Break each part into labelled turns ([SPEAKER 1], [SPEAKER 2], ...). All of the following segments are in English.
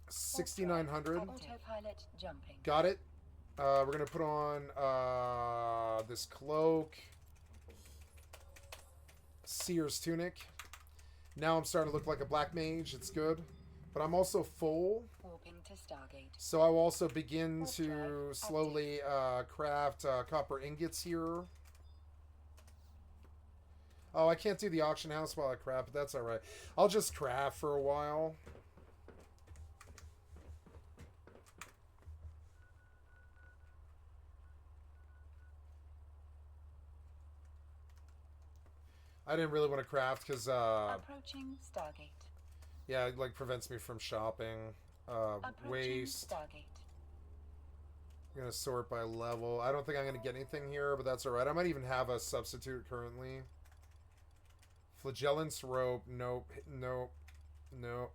[SPEAKER 1] 6,900.
[SPEAKER 2] Autopilot jumping.
[SPEAKER 1] Got it. We're going to put on this cloak. Seer's tunic. Now I'm starting to look like a black mage. It's good. But I'm also full.
[SPEAKER 2] Warping to Stargate.
[SPEAKER 1] So I will also begin to slowly craft copper ingots here. Oh, I can't do the auction house while I craft, but that's alright. I'll just craft for a while. I didn't really want to craft because
[SPEAKER 2] approaching Stargate.
[SPEAKER 1] Yeah, it like prevents me from shopping. Waste.
[SPEAKER 2] Stargate.
[SPEAKER 1] I'm gonna sort by level. I don't think I'm gonna get anything here, but that's alright. I might even have a substitute currently. Flagellant's rope. Nope. Nope. Nope.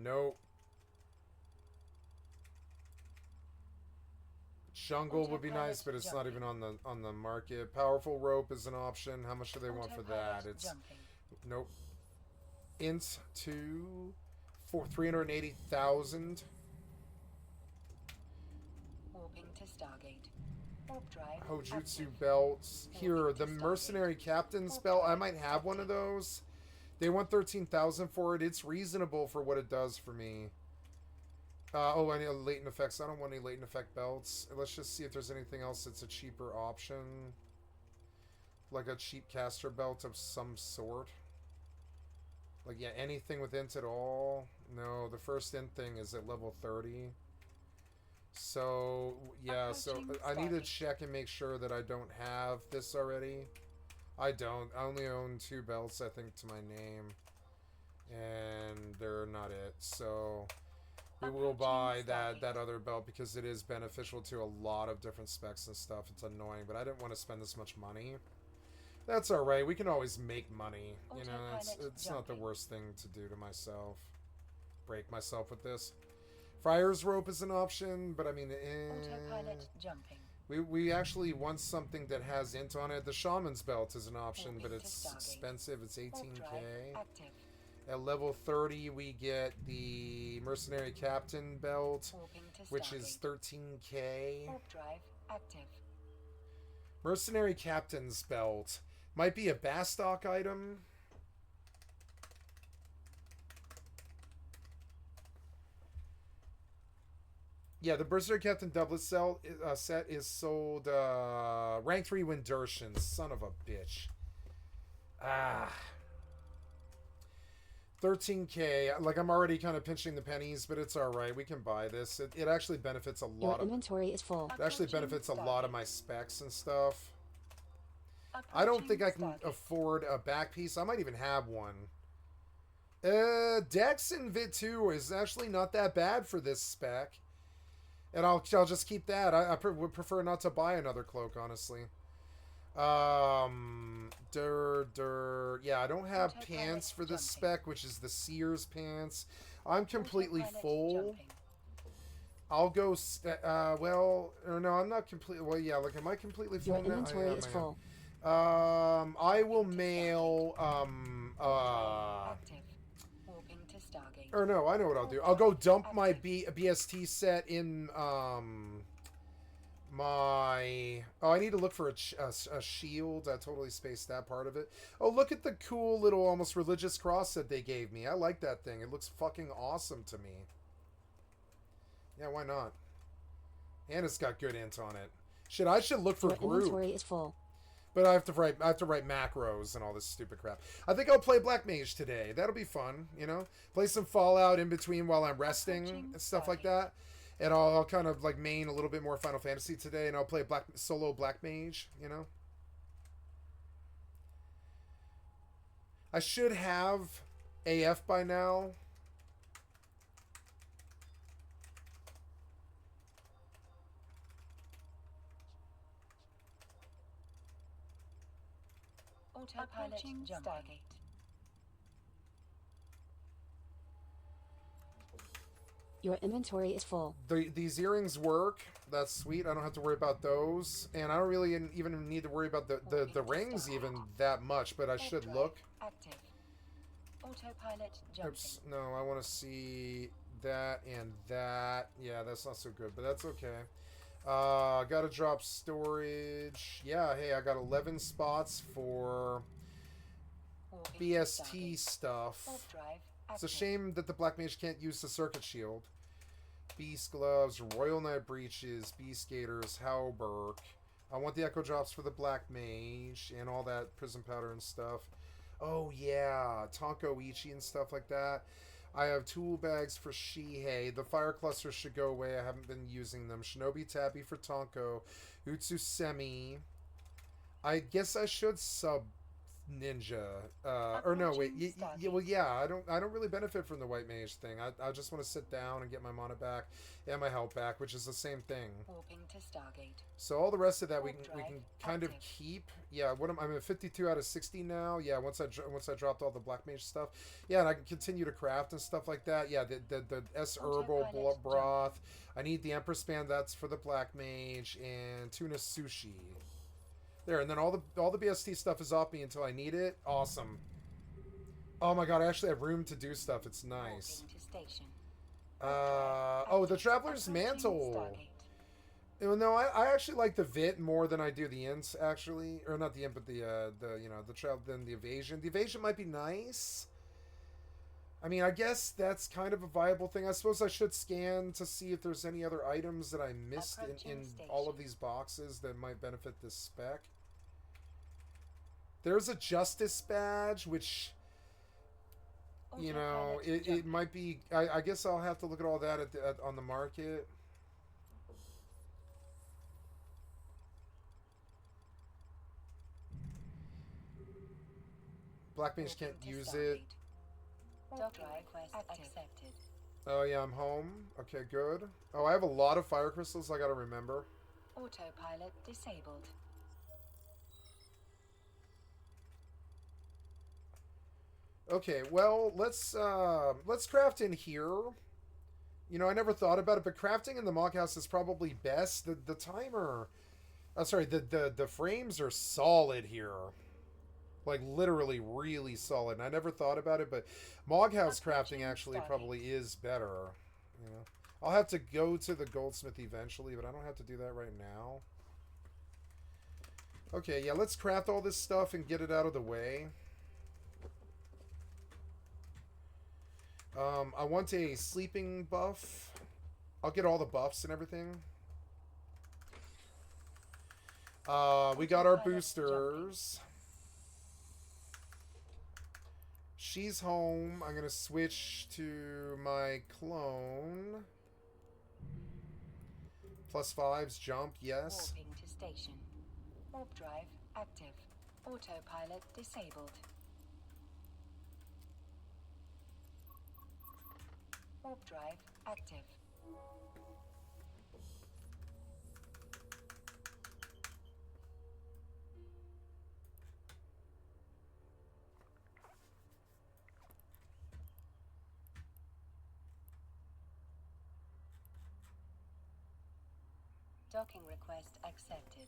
[SPEAKER 1] Nope. Jungle would be nice, but it's not even on the market. Powerful rope is an option. How much do they want for that? It's nope. Int to 380,000.
[SPEAKER 2] Warping to Stargate. Warp drive.
[SPEAKER 1] Hojutsu belts. Here, the mercenary captain's belt. I might have one of those. They want 13,000 for it. It's reasonable for what it does for me. Oh, I need latent effects. I don't want any latent effect belts. Let's just see if there's anything else that's a cheaper option. Like a cheap caster belt of some sort. Like, yeah, anything with int at all. No, the first int thing is at level 30. So, yeah, so I need to check and make sure that I don't have this already. I don't. I only own 2 belts, I think, to my name. And they're not it, so... We will buy that other belt because it is beneficial to a lot of different specs and stuff. It's annoying, but I didn't want to spend this much money. That's alright. We can always make money. You know, it's not the worst thing to do to myself. Break myself with this. Friar's rope is an option, but I mean...
[SPEAKER 2] Autopilot jumping.
[SPEAKER 1] We actually want something that has int on it. The Shaman's belt is an option, but it's expensive. It's 18k. At level 30, we get the Mercenary Captain belt, which is 13k.
[SPEAKER 2] Warp drive active.
[SPEAKER 1] Mercenary Captain's belt might be a Bastock item. Yeah, the Berserker Captain doublet set is sold rank 3 Windertians. Son of a bitch. Ah. 13k. Like, I'm already kind of pinching the pennies, but it's alright. We can buy this. It actually benefits a lot.
[SPEAKER 3] Your inventory is full.
[SPEAKER 1] It actually benefits a lot of my specs and stuff. I don't think I can afford a back piece. I might even have one. Dex in Vit 2 is actually not that bad for this spec. And I'll just keep that. I would prefer not to buy another cloak, honestly. Yeah, I don't have pants for this spec, which is the Seer's pants. I'm completely full. I'll go, well, or no, I'm not completely, well, yeah, like, am I completely full now?
[SPEAKER 3] Your inventory is full.
[SPEAKER 1] I will mail, or no, I know what I'll do. I'll go dump my BST set in, my... Oh, I need to look for a shield. I totally spaced that part of it. Oh, look at the cool little almost religious cross that they gave me. I like that thing. It looks fucking awesome to me. Yeah, why not? And it's got good int on it. Shit, I should look for
[SPEAKER 3] Your
[SPEAKER 1] group.
[SPEAKER 3] inventory is full.
[SPEAKER 1] But I have to write macros and all this stupid crap. I think I'll play Black Mage today. That'll be fun, you know? Play some Fallout in between while I'm resting and stuff like that. And I'll kind of like main a little bit more Final Fantasy today, and I'll play solo Black Mage, you know? I should have AF by now.
[SPEAKER 2] Autopilot Stargate.
[SPEAKER 3] Your inventory is full.
[SPEAKER 1] These earrings work. That's sweet. I don't have to worry about those. And I don't really even need to worry about the rings even that much, but I should look.
[SPEAKER 2] Active. Autopilot jumping.
[SPEAKER 1] Oops. No, I want to see that, and that. Yeah, that's not so good, but that's okay. Gotta drop storage. Yeah, hey, I got 11 spots for
[SPEAKER 2] Warping to
[SPEAKER 1] BST
[SPEAKER 2] Stargate.
[SPEAKER 1] stuff.
[SPEAKER 2] Warp drive
[SPEAKER 1] It's a
[SPEAKER 2] active.
[SPEAKER 1] shame that the Black Mage can't use the circuit shield. Beast gloves, Royal Knight breeches, Beast gators, Halberg. I want the echo drops for the Black Mage and all that prism powder and stuff. Oh yeah, Tonko Ichi and stuff like that. I have tool bags for Shihei. The fire clusters should go away. I haven't been using them. Shinobi Tabby for Tonko. Utsusemi. I guess I should sub Ninja. Or no, wait. Well, yeah. I don't really benefit from the white mage thing. I just want to sit down and get my mana back and my health back, which is the same thing.
[SPEAKER 2] Warping to Stargate.
[SPEAKER 1] So all the rest of that we
[SPEAKER 2] Warp
[SPEAKER 1] can
[SPEAKER 2] drive
[SPEAKER 1] kind of
[SPEAKER 2] active.
[SPEAKER 1] keep. Yeah. I'm at 52 out of 60 now. Yeah. Once I dropped all the black mage stuff. Yeah, and I can continue to craft and stuff like that. Yeah. The S herbal
[SPEAKER 2] Autopilot
[SPEAKER 1] broth. I need the Empress band. That's for the black mage, and tuna sushi. There, and then all the BST stuff is off me until I need it. Awesome. Oh my god, I actually have room to do stuff. It's nice.
[SPEAKER 2] Warping to station.
[SPEAKER 1] Oh, the Traveler's Mantle.
[SPEAKER 2] Stargate.
[SPEAKER 1] No, I actually like the Vit more than I do the Ints, actually. Or not the Int, but the then the Evasion. The Evasion might be nice. I mean, I guess that's kind of a viable thing. I suppose I should scan to see if there's any other items that I missed in all of these boxes that might benefit this spec. There's a Justice badge, which, you know, it might be... I guess I'll have to look at all that on the market. Black Mage can't use it.
[SPEAKER 2] Docking request accepted.
[SPEAKER 1] Oh, yeah, I'm home. Okay, good. Oh, I have a lot of fire crystals I gotta remember.
[SPEAKER 2] Autopilot disabled.
[SPEAKER 1] Okay, well, let's craft in here. You know, I never thought about it, but crafting in the Mog House is probably best. The timer... sorry, the frames are solid here. Like, literally really solid. And I never thought about it, but Mog House crafting actually probably is better. You know? I'll have to go to the goldsmith eventually, but I don't have to do that right now. Okay, yeah, let's craft all this stuff and get it out of the way. I want a sleeping buff. I'll get all the buffs and everything. We got our boosters. She's home. I'm going to switch to my clone. +5s, jump, yes.
[SPEAKER 2] Warping to station. Warp drive active. Autopilot disabled. Warp drive active. Docking request accepted.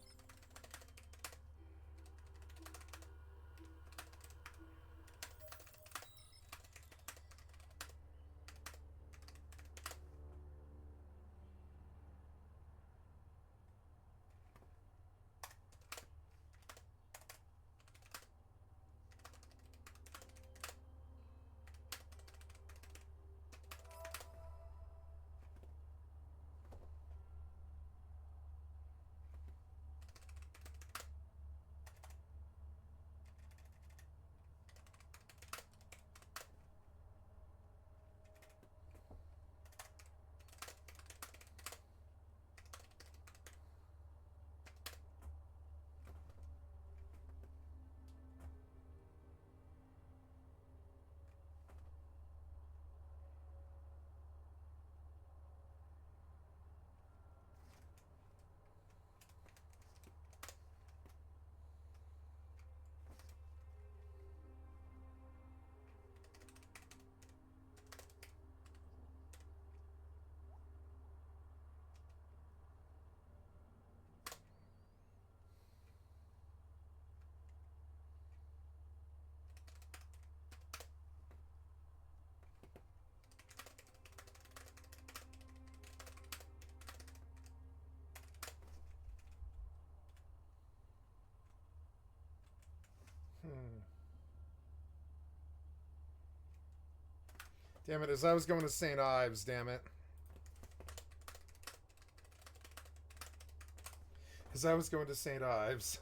[SPEAKER 1] Damn it, as I was going to St. Ives, damn it. As I was going to St. Ives.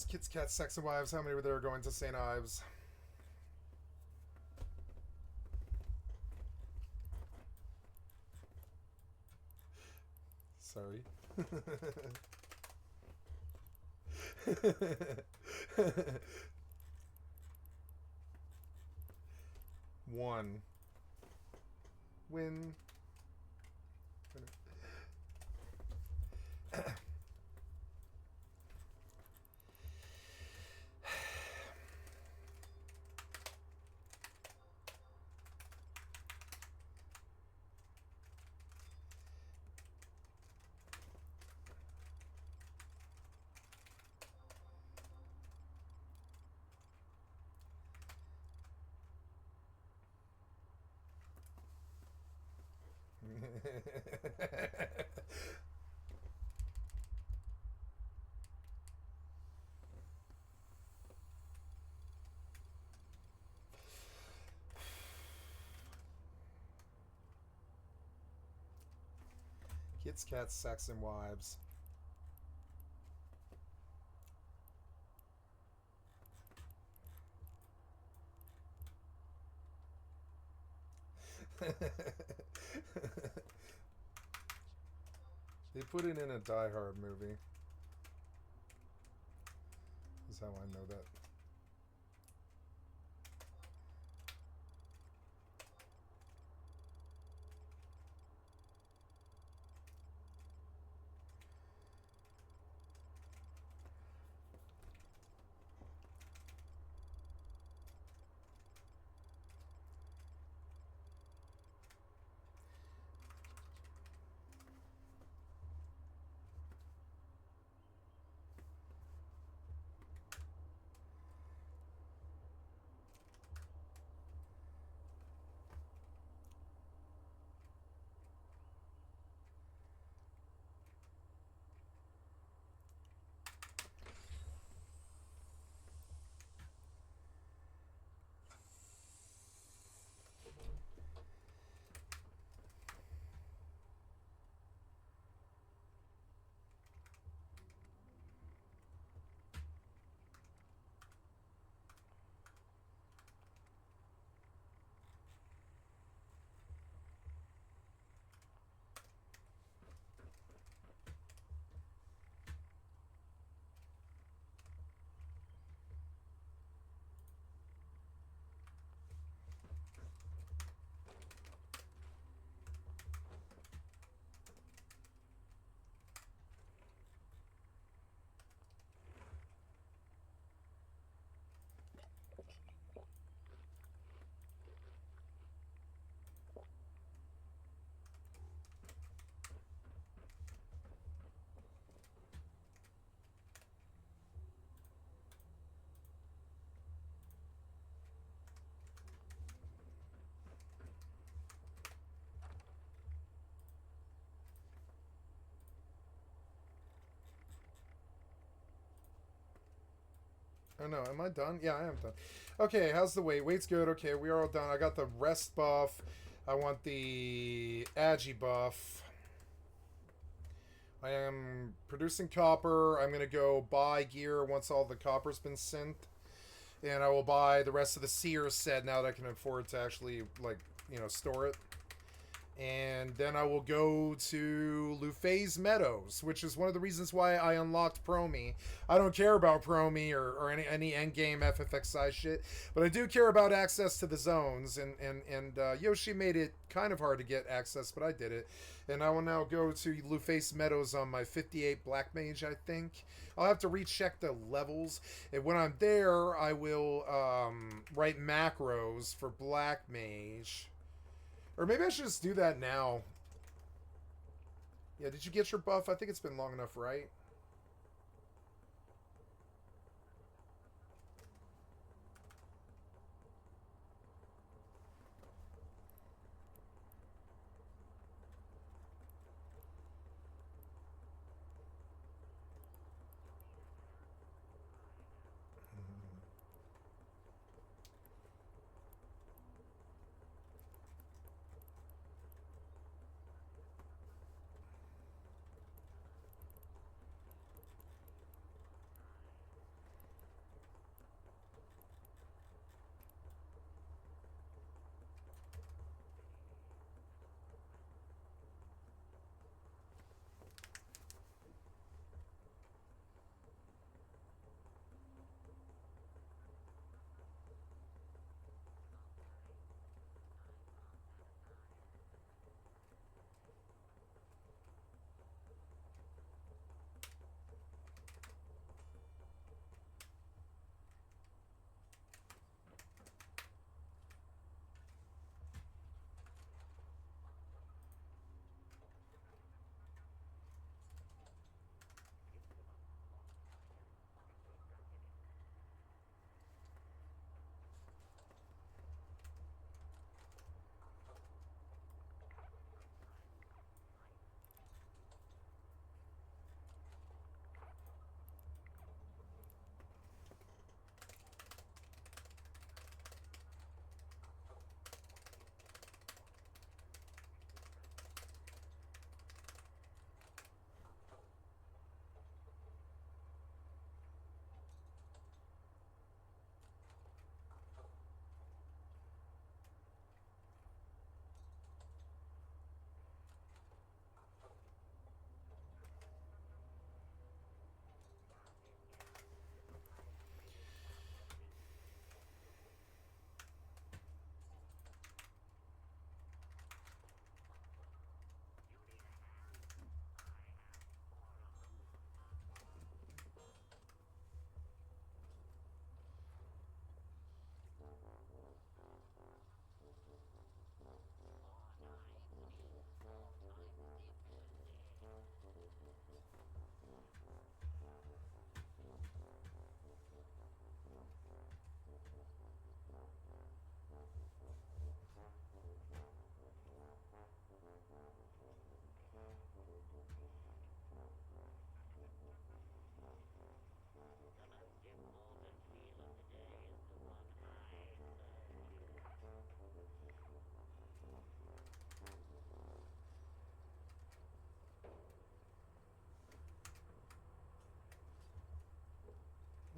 [SPEAKER 1] Kids, cats, sex, and wives. How many were there going to St. Ives? Sorry. One. Win. Kids, cats, sex, and wives. They put it in a Die Hard movie. That's how I know that. Oh no, am I done? Yeah, I am done. Okay, how's the weight? Weight's good. Okay, we are all done. I got the rest buff. I want the agi buff. I am producing copper. I'm going to go buy gear once all the copper's been sent. And I will buy the rest of the Seer set now that I can afford to actually, like, you know, store it. And then I will go to Lufay's Meadows, which is one of the reasons why I unlocked Promi. I don't care about Promi or any endgame FFXI shit, but I do care about access to the zones. And Yoshi made it kind of hard to get access, but I did it. And I will now go to Lufay's Meadows on my 58 Black Mage, I think. I'll have to recheck the levels. And when I'm there, I will write macros for Black Mage. Or maybe I should just do that now. Yeah, did you get your buff? I think it's been long enough, right?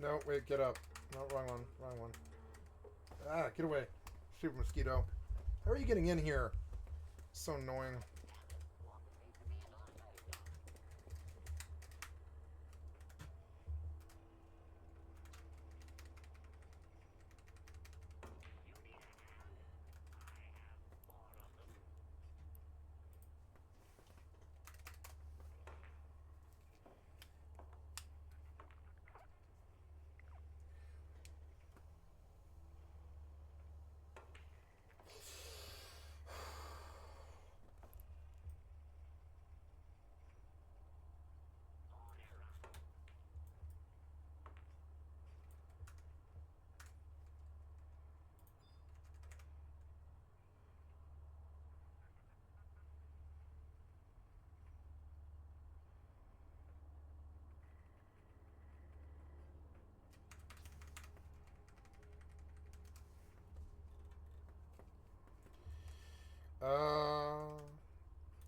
[SPEAKER 1] No, wait, get up. No, wrong one. Wrong one. Ah, get away. Stupid mosquito. How are you getting in here? So annoying.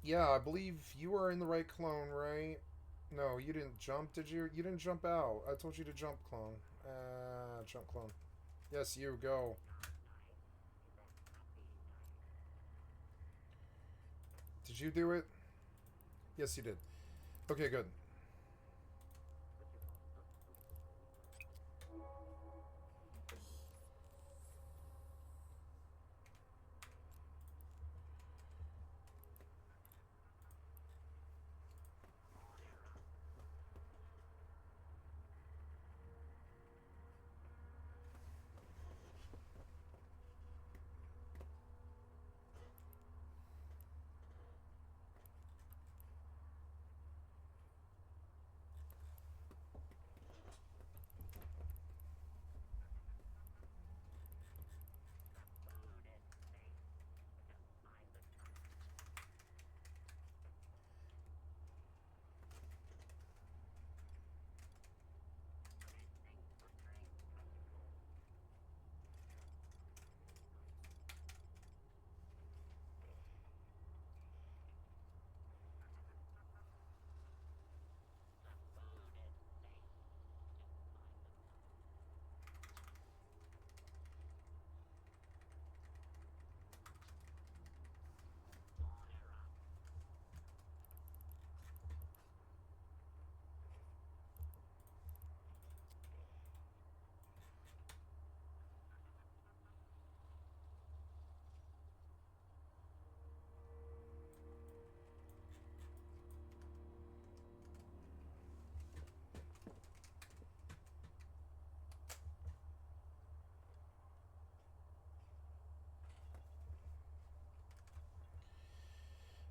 [SPEAKER 1] Yeah, I believe you are in the right clone, right? No, you didn't jump, did you? You didn't jump out. I told you to jump, clone. Jump, clone. Yes, you, go. Did you do it? Yes, you did. Okay, good.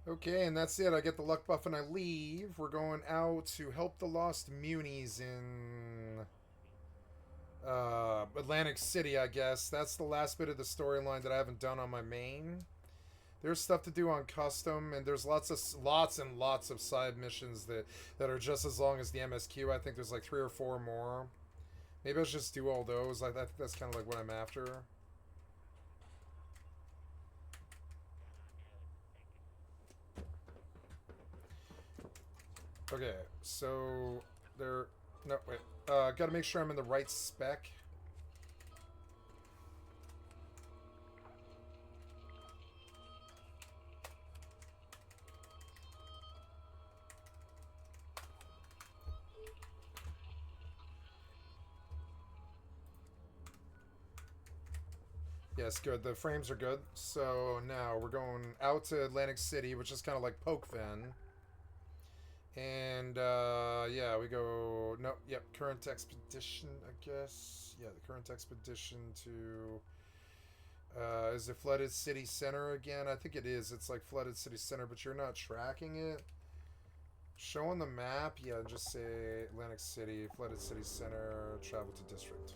[SPEAKER 1] Okay, and that's it. I get the luck buff and I leave. We're going out to help the lost Munies in Atlantic City, I guess. That's the last bit of the storyline that I haven't done on my main. There's stuff to do on custom, and there's lots and lots of side missions that are just as long as the MSQ. I think there's like 3 or 4 more. Maybe I'll just do all those. I think that's kind of like what I'm after. Okay, so there. No, wait. Gotta make sure I'm in the right spec. Yes, good. The frames are good. So now we're going out to Atlantic City, which is kind of like Pokefen. And, yeah, we go... No, yep, current expedition, I guess. Yeah, the current expedition to... is it Flooded City Center again? I think it is. It's like Flooded City Center, but you're not tracking it. Show on the map. Yeah, just say Atlantic City, Flooded City Center, travel to district.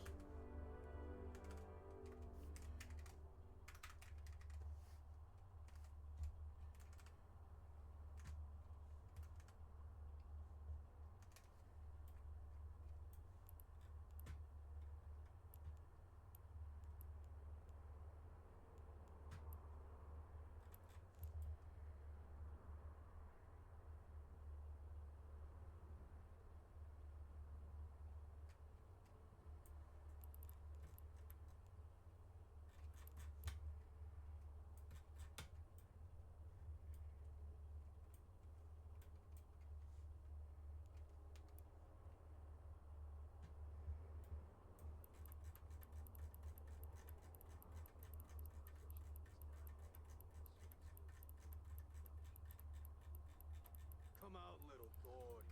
[SPEAKER 4] Come out, little Thorn.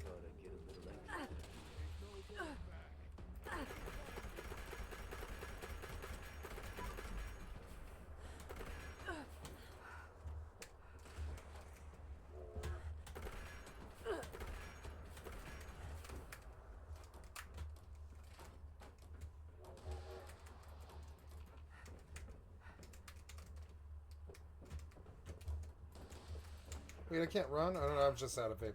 [SPEAKER 4] Gotta get a little like no going back.
[SPEAKER 1] Wait, I can't run? I don't know, I'm just out of AP.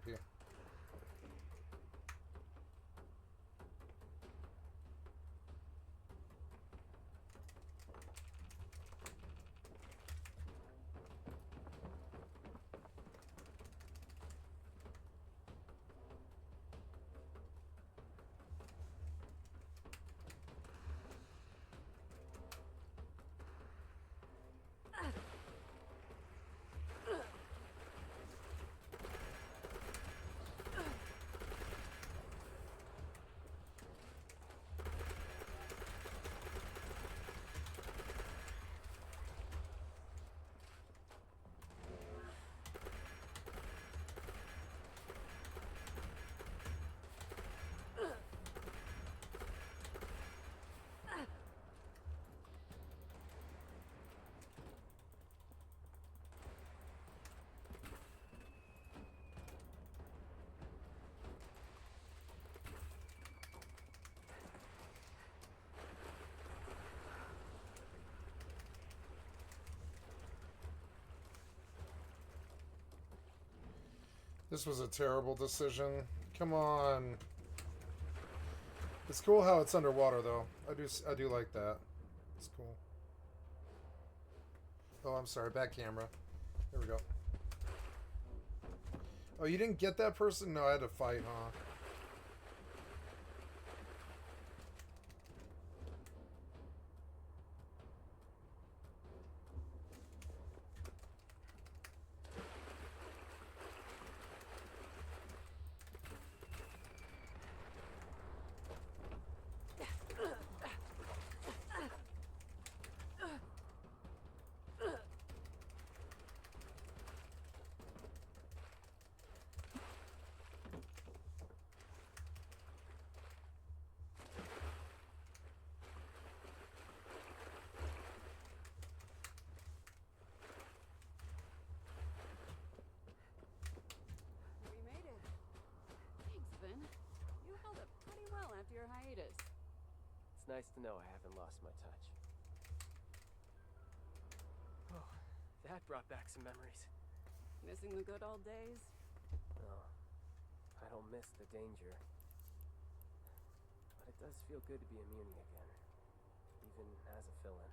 [SPEAKER 1] This was a terrible decision. Come on. It's cool how it's underwater, though. I do like that. It's cool. Oh, I'm sorry. Back camera. There we go. Oh, you didn't get that person? No, I had to fight, huh?
[SPEAKER 4] We made it. Thanks, Vin. You held up pretty well after your hiatus.
[SPEAKER 5] It's nice to know I haven't lost my touch. Oh, that brought back some memories.
[SPEAKER 4] Missing the good old days?
[SPEAKER 5] No, I don't miss the danger. But it does feel good to be a Muni again, even as a fill-in.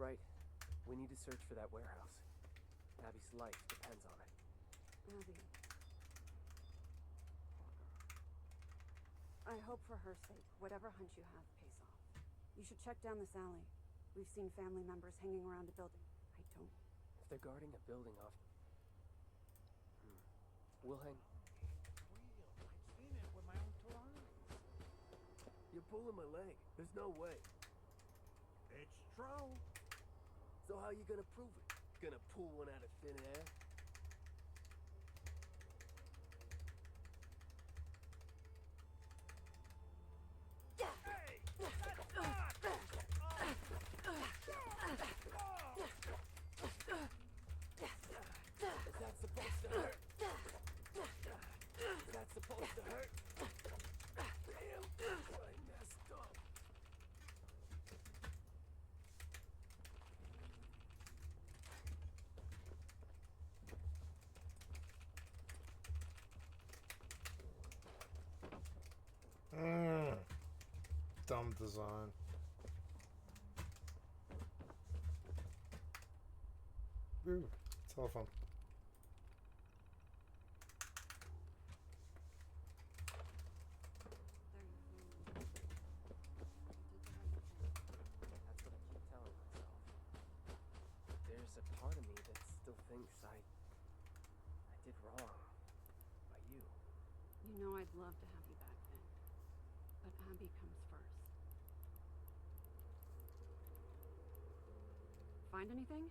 [SPEAKER 5] Right. We need to search for that warehouse. Abby's life depends on it.
[SPEAKER 4] Abby. I hope for her sake, whatever hunch you have pays off. You should check down this alley. We've seen family members hanging around a building. I don't.
[SPEAKER 5] If they're guarding a building off... We'll hang...
[SPEAKER 6] I've seen it with my own two eyes.
[SPEAKER 5] You're pulling my leg. There's no way.
[SPEAKER 6] It's true.
[SPEAKER 5] So how you gonna prove it? Gonna pull one out of thin air? Is that supposed to hurt? Is that supposed to hurt? Damn, I messed up.
[SPEAKER 1] Dumb design. Ooh, telephone.
[SPEAKER 5] That's what I keep telling myself. There's a part of me that still thinks I did wrong by you.
[SPEAKER 4] You know I'd love to have you back then. But Abby comes first. Find anything?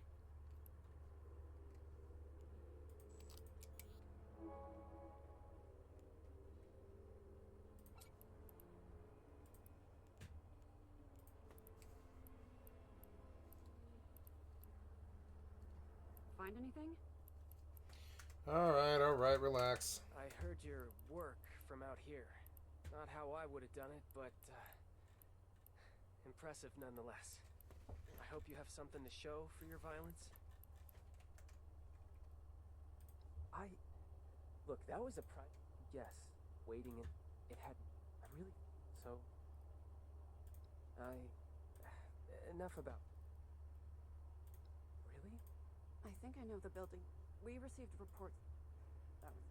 [SPEAKER 4] find anything?
[SPEAKER 1] All right, relax.
[SPEAKER 5] I heard your work from out here. Not how I would have done it, but impressive nonetheless. I hope you have something to show for your violence. Look, that was a yes, waiting and it had... I'm really... So... Enough about... Really?
[SPEAKER 4] I think I know the building. We received reports. That was...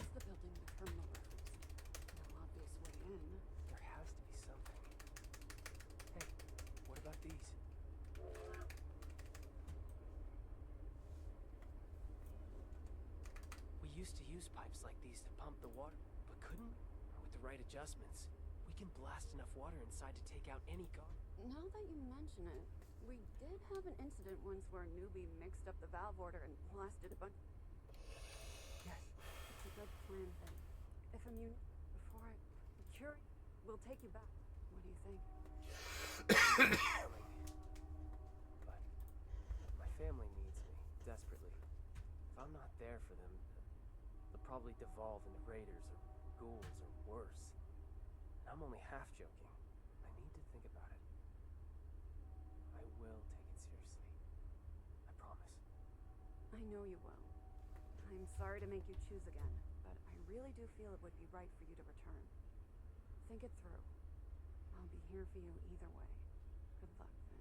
[SPEAKER 4] This is the building the terminal referenced. No obvious way in.
[SPEAKER 5] There has to be something. Hey, what about these? We used to use pipes like these to pump the water, but couldn't? With the right adjustments, we can blast enough water inside to take out any garbage.
[SPEAKER 4] Now that you mention it, we did have an incident once where a newbie mixed up the valve order and blasted a bunch.
[SPEAKER 5] Yes.
[SPEAKER 4] It's a good plan then. If I'm before I cure, we'll take you back. What do you think?
[SPEAKER 5] But my family needs me desperately. If I'm not there for them, they'll probably devolve into raiders or ghouls or worse. And I'm only half joking. I need to think about it. I will take it seriously. I promise.
[SPEAKER 4] I know you will. I'm sorry to make you choose again, but I really do feel it would be right for you to return. Think it through. I'll be here for you either way. Good luck, Finn.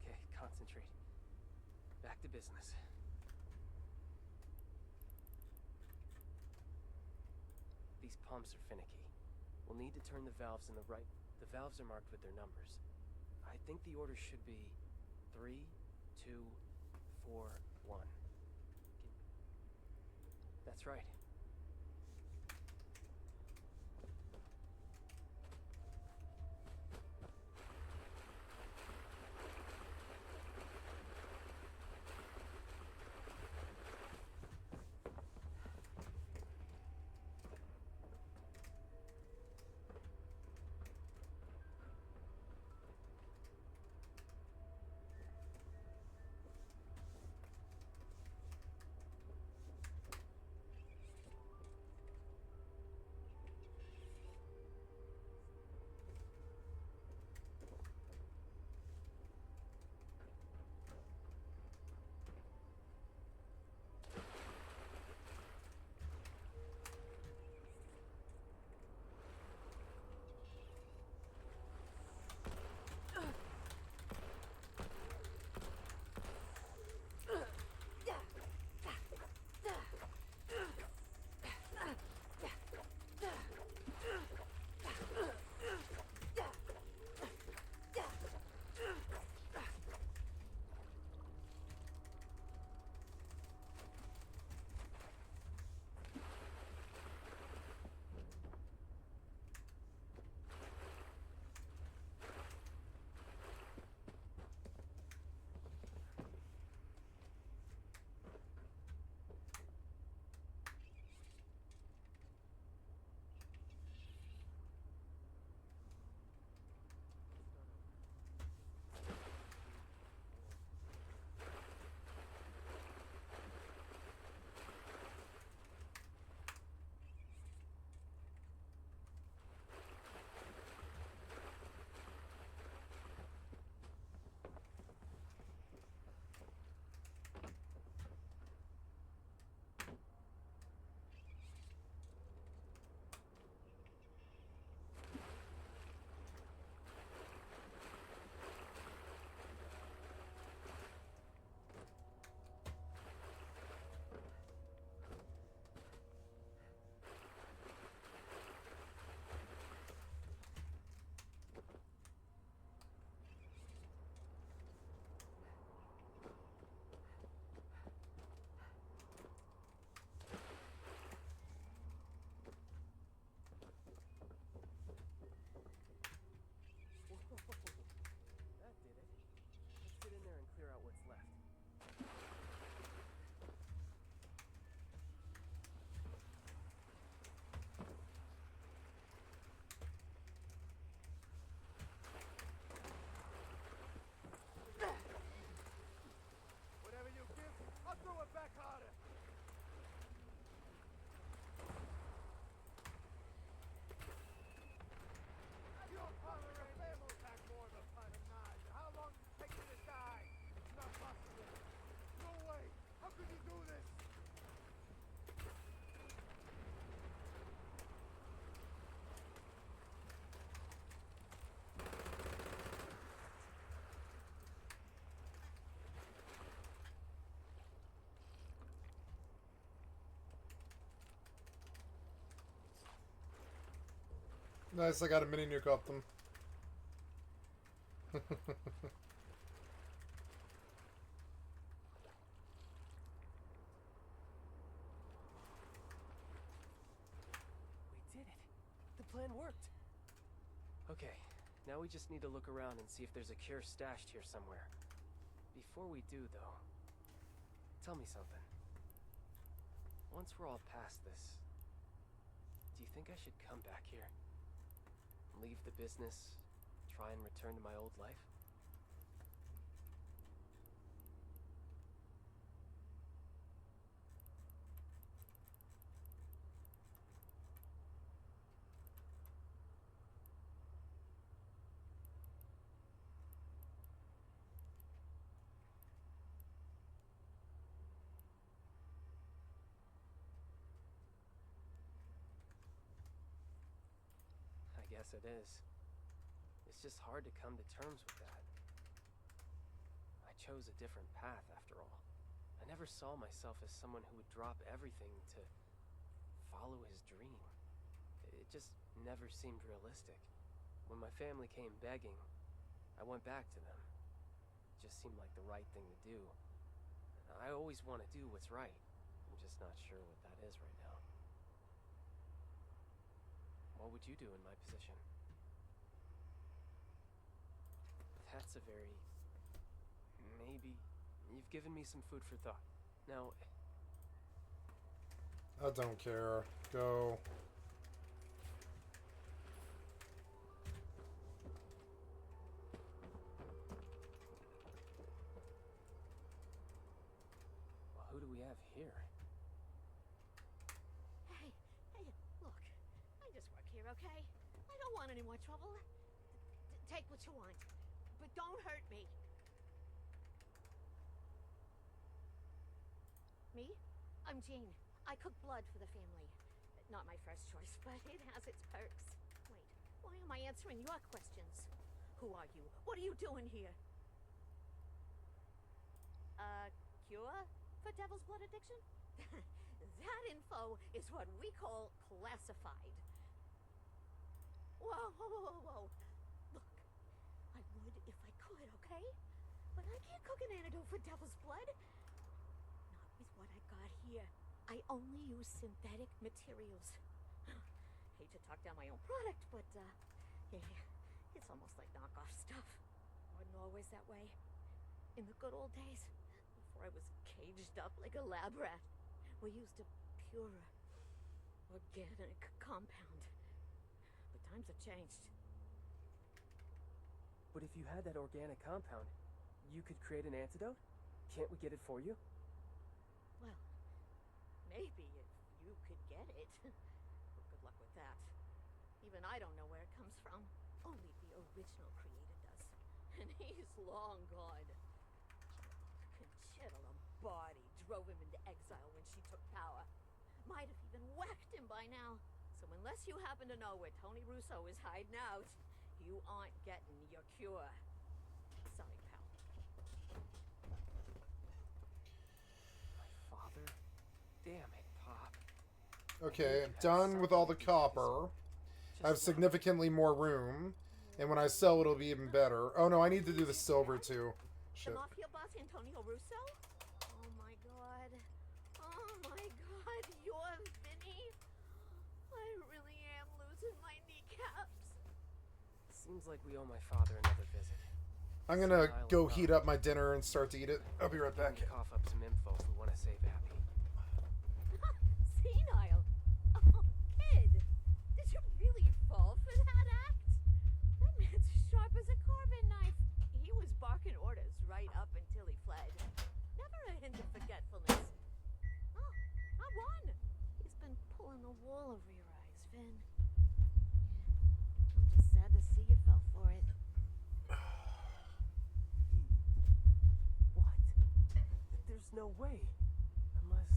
[SPEAKER 5] Okay, concentrate. Back to business. These pumps are finicky. We'll need to turn the valves in the right... The valves are marked with their numbers. I think the order should be 3, 2, 4, 1. That's right.
[SPEAKER 1] Nice, I got a mini nuke off them.
[SPEAKER 5] We did it. The plan worked. Okay, now we just need to look around and see if there's a cure stashed here somewhere. Before we do, though, tell me something. Once we're all past this, do you think I should come back here? Leave the business, try and return to my old life? I guess it is. It's just hard to come to terms with that. I chose a different path, after all. I never saw myself as someone who would drop everything to follow his dream. It just never seemed realistic. When my family came begging, I went back to them. It just seemed like the right thing to do. I always want to do what's right. I'm just not sure what that is right now. What would you do in my position? That's a very... maybe... You've given me some food for thought. Now...
[SPEAKER 1] I don't care. Go.
[SPEAKER 5] Well, who do we have here?
[SPEAKER 7] Hey, look. I just work here, okay? I don't want any more trouble. Take what you want, but don't hurt me. Me? I'm Jean. I cook blood for the family. Not my first choice, but it has its perks. Wait, why am I answering your questions? Who are you? What are you doing here? Cure for devil's blood addiction? That info is what we call classified. Whoa. Look, I would if I could, okay? But I can't cook an antidote for devil's blood. Not with what I got here. I only use synthetic materials. Hate to talk down my own product, but, yeah, it's almost like knockoff stuff. Wasn't always that way. In the good old days, before I was caged up like a lab rat, we used a purer, organic compound. But times have changed.
[SPEAKER 5] But if you had that organic compound, you could create an antidote? Can't we get it for you?
[SPEAKER 7] Well, maybe if you could get it. But good luck with that. Even I don't know where it comes from. Only the original creator does. And he's long gone. Conchetta Lombardi drove him into exile when she took power. Might have even whacked him by now. So unless you happen to know where Tony Russo is hiding out, you aren't getting your cure. Sorry, pal.
[SPEAKER 5] My father? Damn it, Pop.
[SPEAKER 1] Okay, I'm done with all the copper. I have significantly more room. And when I sell, it'll be even better. Oh no, I need to do the silver too. Shit.
[SPEAKER 7] The mafia boss Antonio Russo? Oh my god. Oh my god, you're Vinny? I really am losing my kneecaps.
[SPEAKER 5] Seems like we owe my father another visit.
[SPEAKER 1] I'm gonna go heat up my dinner and start to eat it. I'll be right back.
[SPEAKER 5] Cough up some info if we want to save Abby.
[SPEAKER 7] Senile? Oh, kid. Did you really fall for that act? That man's sharp as a carving knife. He was barking orders right up until he fled. Never a hint of forgetfulness. Oh, I won. He's been pulling the wool over your eyes, Vin. Yeah, I'm just sad to see you fell for it.
[SPEAKER 5] What? There's no way. Unless...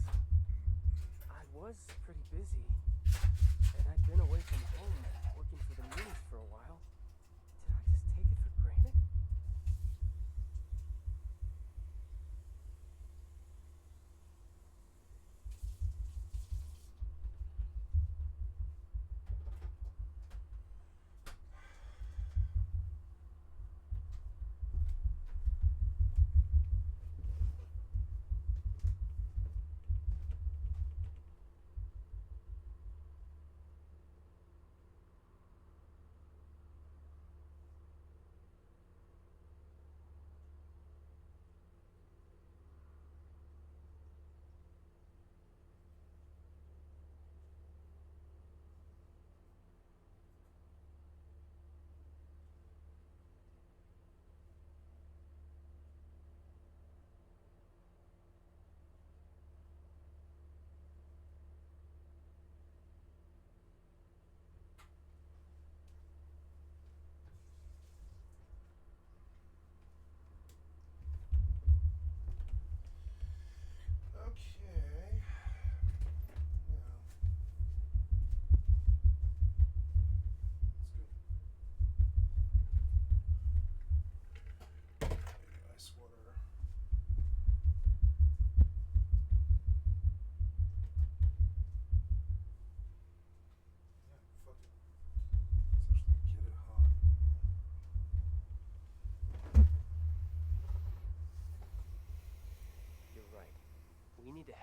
[SPEAKER 5] I was pretty busy. And I'd been away from home, working for the news for a while. Did I just take it for granted?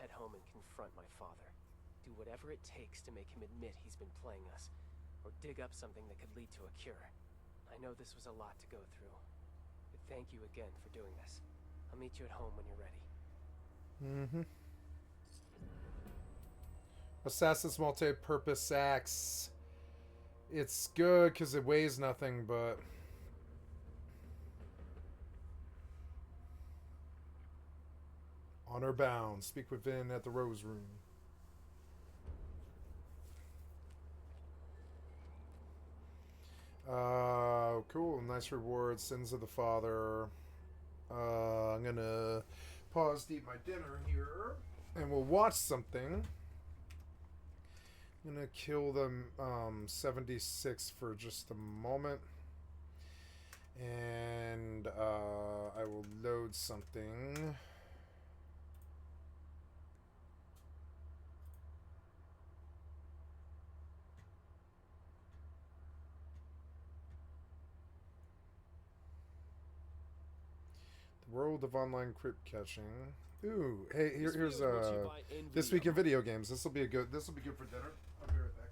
[SPEAKER 5] head home and confront my father. Do whatever it takes to make him admit he's been playing us, or dig up something that could lead to a cure. I know this was a lot to go through, but thank you again for doing this. I'll meet you at home when you're ready.
[SPEAKER 1] Assassin's multi-purpose axe. It's good because it weighs nothing, but... Honor bound. Speak with Vin at the Rose Room. Cool. Nice reward. Sins of the Father. I'm gonna pause to eat my dinner here, and we'll watch something. I'm gonna kill the 76 for just a moment, and I will load something. World of Online Crypt Catching. Ooh, hey, here's This Week in Video Games. This will be good for dinner. I'll be right back.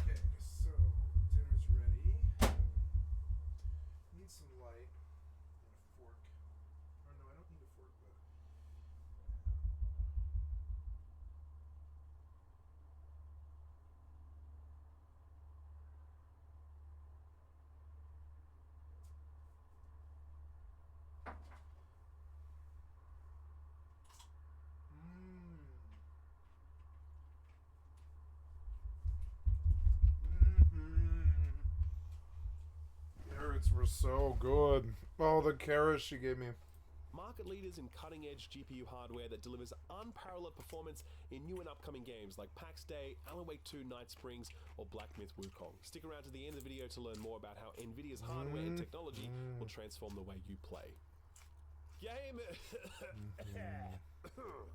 [SPEAKER 1] Okay, so dinner's ready. Need some light and a fork. Or no, I don't need a fork, but carrots were so good. Oh, the carrots she gave me.
[SPEAKER 8] Market leaders in cutting-edge GPU hardware that delivers unparalleled performance in new and upcoming games like PAX Day, Alan Wake 2 Night Springs, or Black Myth Wukong. Stick around to the end of the video to learn more about how NVIDIA's hardware and technology will transform the way you play. Game!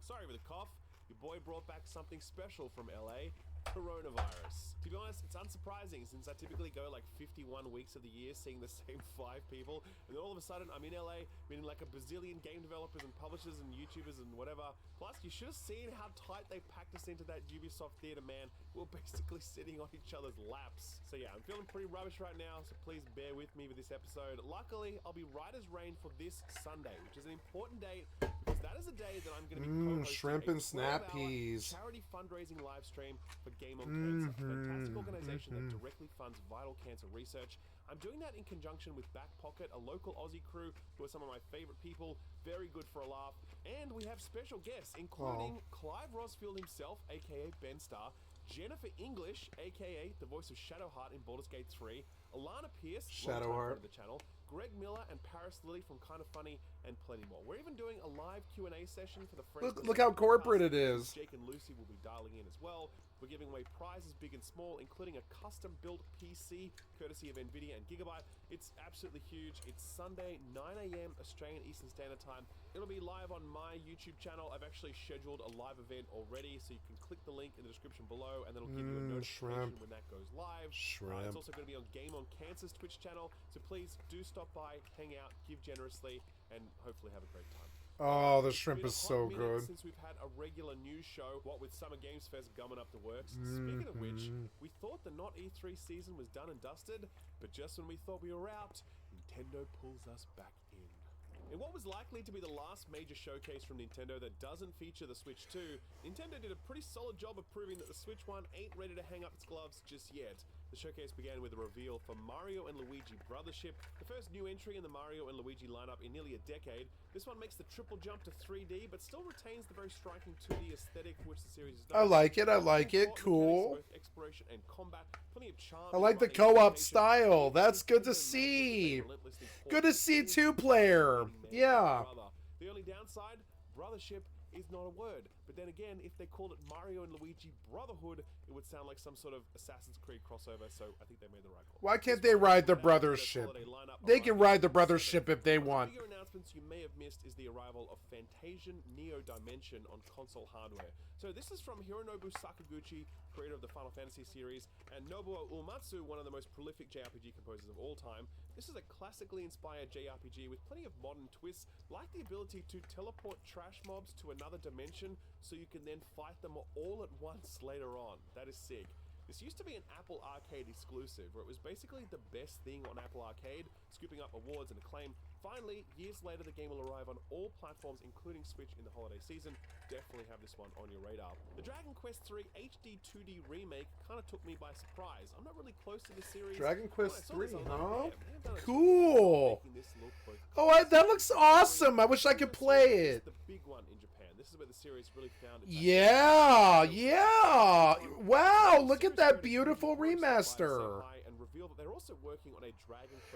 [SPEAKER 8] Sorry for the cough. Your boy brought back something special from LA. Coronavirus. To be honest, it's unsurprising since I typically go like 51 weeks of the year seeing the same 5 people, and then all of a sudden I'm in LA meeting like a bazillion game developers and publishers and YouTubers and whatever. Plus, you should have seen how tight they packed us into that Ubisoft theater, man. We're basically sitting on each other's laps. So yeah, I'm feeling pretty rubbish right now, so please bear with me with this episode. Luckily, I'll be right as rain for this Sunday, which is an important date because that is the day that I'm going to be co-hosting
[SPEAKER 1] shrimp and snap peas.
[SPEAKER 8] charity fundraising live stream for Game on Cancer, a fantastic organization that directly funds vital cancer research. I'm doing that in conjunction with Back Pocket, a local Aussie crew who are some of my favorite people, very good for a laugh. And we have special guests, including Clive Rosfield himself, aka Ben Starr, Jennifer English, aka the voice of Shadowheart in Baldur's Gate 3, Alana Pierce,
[SPEAKER 1] Shadowheart,
[SPEAKER 8] of the channel, Greg Miller and Paris Lilly from Kind of Funny, and plenty more. We're even doing a live Q&A session for the friends.
[SPEAKER 1] Look how corporate it is.
[SPEAKER 8] Jake and Lucy will be dialing in as well. We're giving away prizes big and small, including a custom-built PC, courtesy of NVIDIA and Gigabyte. It's absolutely huge. It's Sunday, 9 a.m. Australian Eastern Standard Time. It'll be live on my YouTube channel. I've actually scheduled a live event already, so you can click the link in the description below, and then it'll give you a notification when that goes live. It's also going to be on Game on Cancer's Twitch channel, so please do stop by, hang out, give generously, and hopefully have a great time.
[SPEAKER 1] Oh, the shrimp is so good.
[SPEAKER 8] Since we've had a regular news show, what with Summer Games Fest gumming up the works. Speaking of which, we thought the Not E3 season was done and dusted, but just when we thought we were out, Nintendo pulls us back in. In what was likely to be the last major showcase from Nintendo that doesn't feature the Switch 2, Nintendo did a pretty solid job of proving that the Switch 1 ain't ready to hang up its gloves just yet. The showcase began with a reveal for Mario and Luigi Brothership, the first new entry in the Mario and Luigi lineup in nearly a decade. This one makes the triple jump to 3D, but still retains the very striking 2D aesthetic for which the series is known.
[SPEAKER 1] I like it, cool.
[SPEAKER 8] Exploration and combat, plenty of charm.
[SPEAKER 1] I like the co-op style. That's good to see. Good to see 2-player. Yeah.
[SPEAKER 8] The only downside, Brothership is not a word. But then again, if they called it Mario and Luigi Brotherhood, it would sound like some sort of Assassin's Creed crossover, so I think they made the right call.
[SPEAKER 1] Why can't they ride the Brothership? They can ride the Brothership if they want.
[SPEAKER 8] Bigger announcements you may have missed is the arrival of Fantasian Neo Dimension on console hardware. So this is from Hironobu Sakaguchi, creator of the Final Fantasy series, and Nobuo Uematsu, one of the most prolific JRPG composers of all time. This is a classically inspired JRPG with plenty of modern twists, like the ability to teleport trash mobs to another dimension so you can then fight them all at once later on. That is sick. This used to be an Apple Arcade exclusive, where it was basically the best thing on Apple Arcade, scooping up awards and acclaim. Finally, years later, the game will arrive on all platforms, including Switch in the holiday season. Definitely have this one on your radar. The Dragon Quest III HD 2D remake kind of took me by surprise. I'm not really close to the series.
[SPEAKER 1] Dragon Quest
[SPEAKER 8] When I
[SPEAKER 1] 3,
[SPEAKER 8] saw this, I was
[SPEAKER 1] huh?
[SPEAKER 8] like, "Damn, they've done a
[SPEAKER 1] Cool.
[SPEAKER 8] making this look both
[SPEAKER 1] Oh, that looks awesome. I wish I could play it.
[SPEAKER 8] the big one in Japan. This is where the series really found its
[SPEAKER 1] Yeah, yeah. Wow, look at that beautiful remaster.
[SPEAKER 8] and reveal that they're also working on a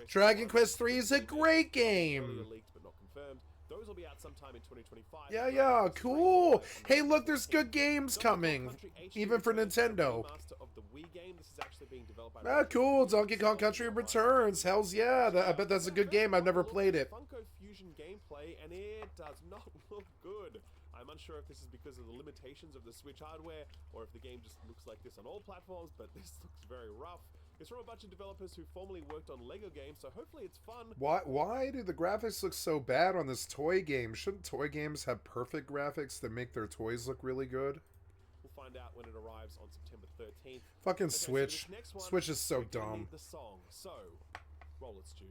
[SPEAKER 1] Dragon Quest 3 is a great
[SPEAKER 8] earlier
[SPEAKER 1] game.
[SPEAKER 8] leaked but not confirmed. Those will be out sometime in 2025.
[SPEAKER 1] Yeah, yeah, cool. Hey, look, there's good games coming, even for Nintendo.
[SPEAKER 8] Remaster of the Wii game. This is actually being developed by
[SPEAKER 1] Ah, cool. Donkey Kong Country Returns. Hell's yeah. I bet that's a good game. I've never played it.
[SPEAKER 8] Funko Fusion gameplay, and it does not look good. I'm unsure if this is because of the limitations of the Switch hardware, or if the game just looks like this on all platforms, but this looks very rough. It's from a bunch of developers who formerly worked on LEGO games, so hopefully it's fun.
[SPEAKER 1] Why do the graphics look so bad on this toy game? Shouldn't toy games have perfect graphics that make their toys look really good?
[SPEAKER 8] We'll find out when it arrives on September 13th.
[SPEAKER 1] Fucking
[SPEAKER 8] Okay, so
[SPEAKER 1] Switch.
[SPEAKER 8] this next one,
[SPEAKER 1] Switch is so
[SPEAKER 8] we're gonna
[SPEAKER 1] dumb.
[SPEAKER 8] need the song. So, roll it, Stu.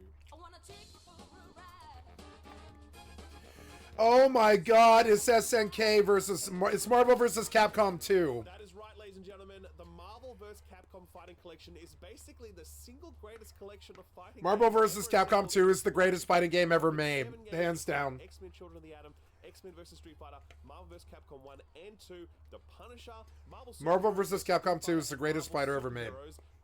[SPEAKER 1] Oh my god, it's SNK versus... It's Marvel versus Capcom 2.
[SPEAKER 8] That is right, ladies and gentlemen. The Marvel vs. Capcom Fighting Collection is basically the single greatest collection of fighting
[SPEAKER 1] Marvel
[SPEAKER 8] games
[SPEAKER 1] vs.
[SPEAKER 8] ever
[SPEAKER 1] Capcom
[SPEAKER 8] assembled.
[SPEAKER 1] 2 is the greatest fighting game ever made.
[SPEAKER 8] 7 games,
[SPEAKER 1] Hands down.
[SPEAKER 8] X-Men Children of the Atom, X-Men vs. Street Fighter, Marvel vs. Capcom 1 and 2, The Punisher,
[SPEAKER 1] Marvel vs. Capcom 2 is the greatest fighter ever made.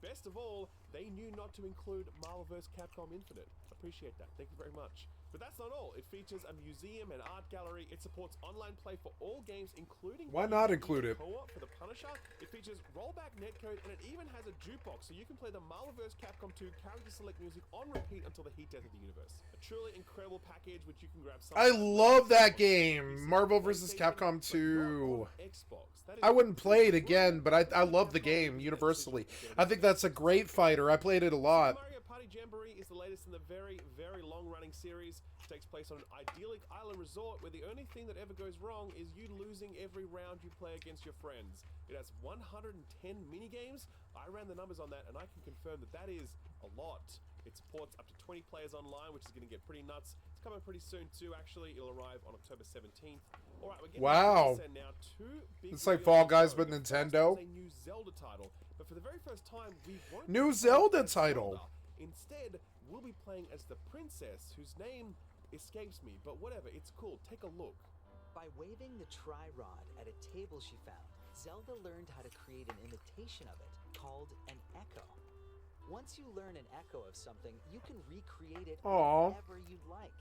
[SPEAKER 8] Best of all, they knew not to include Marvel vs. Capcom Infinite. Appreciate that. Thank you very much. But that's not all. It features a museum and art gallery. It supports online play for all games, including
[SPEAKER 1] Why not include it?
[SPEAKER 8] co-op for The Punisher. It features rollback netcode, and it even has a jukebox, so you can play the Marvel vs. Capcom 2 character select music on repeat until the heat death of the universe. A truly incredible package, which you can grab.
[SPEAKER 1] I love that game. Marvel vs. Capcom 2. I wouldn't play it again, but I love the game universally. I think that's a great fighter. I played it a lot.
[SPEAKER 8] Mario Party Jamboree is the latest in the very, very long-running series. It takes place on an idyllic island resort where the only thing that ever goes wrong is you losing every round you play against your friends. It has 110 minigames. I ran the numbers on that, and I can confirm that that is a lot. It supports up to 20 players online, which is going to get pretty nuts. It's coming pretty soon too, actually. It'll arrive on October 17th. All right, we're getting
[SPEAKER 1] Wow.
[SPEAKER 8] to now. Two big
[SPEAKER 1] It's like
[SPEAKER 8] reveals
[SPEAKER 1] Fall
[SPEAKER 8] to
[SPEAKER 1] Guys,
[SPEAKER 8] show.
[SPEAKER 1] but
[SPEAKER 8] The first
[SPEAKER 1] Nintendo.
[SPEAKER 8] is a new Zelda title, but for the very first time, we won't
[SPEAKER 1] New
[SPEAKER 8] be playing
[SPEAKER 1] Zelda
[SPEAKER 8] as
[SPEAKER 1] title.
[SPEAKER 8] Zelda. Instead, we'll be playing as the princess, whose name escapes me, but whatever, it's cool. Take a look.
[SPEAKER 9] By waving the tri-rod at a table she found, Zelda learned how to create an imitation of it, called an echo. Once you learn an echo of something, you can recreate it
[SPEAKER 1] Aw.
[SPEAKER 9] whenever you'd like.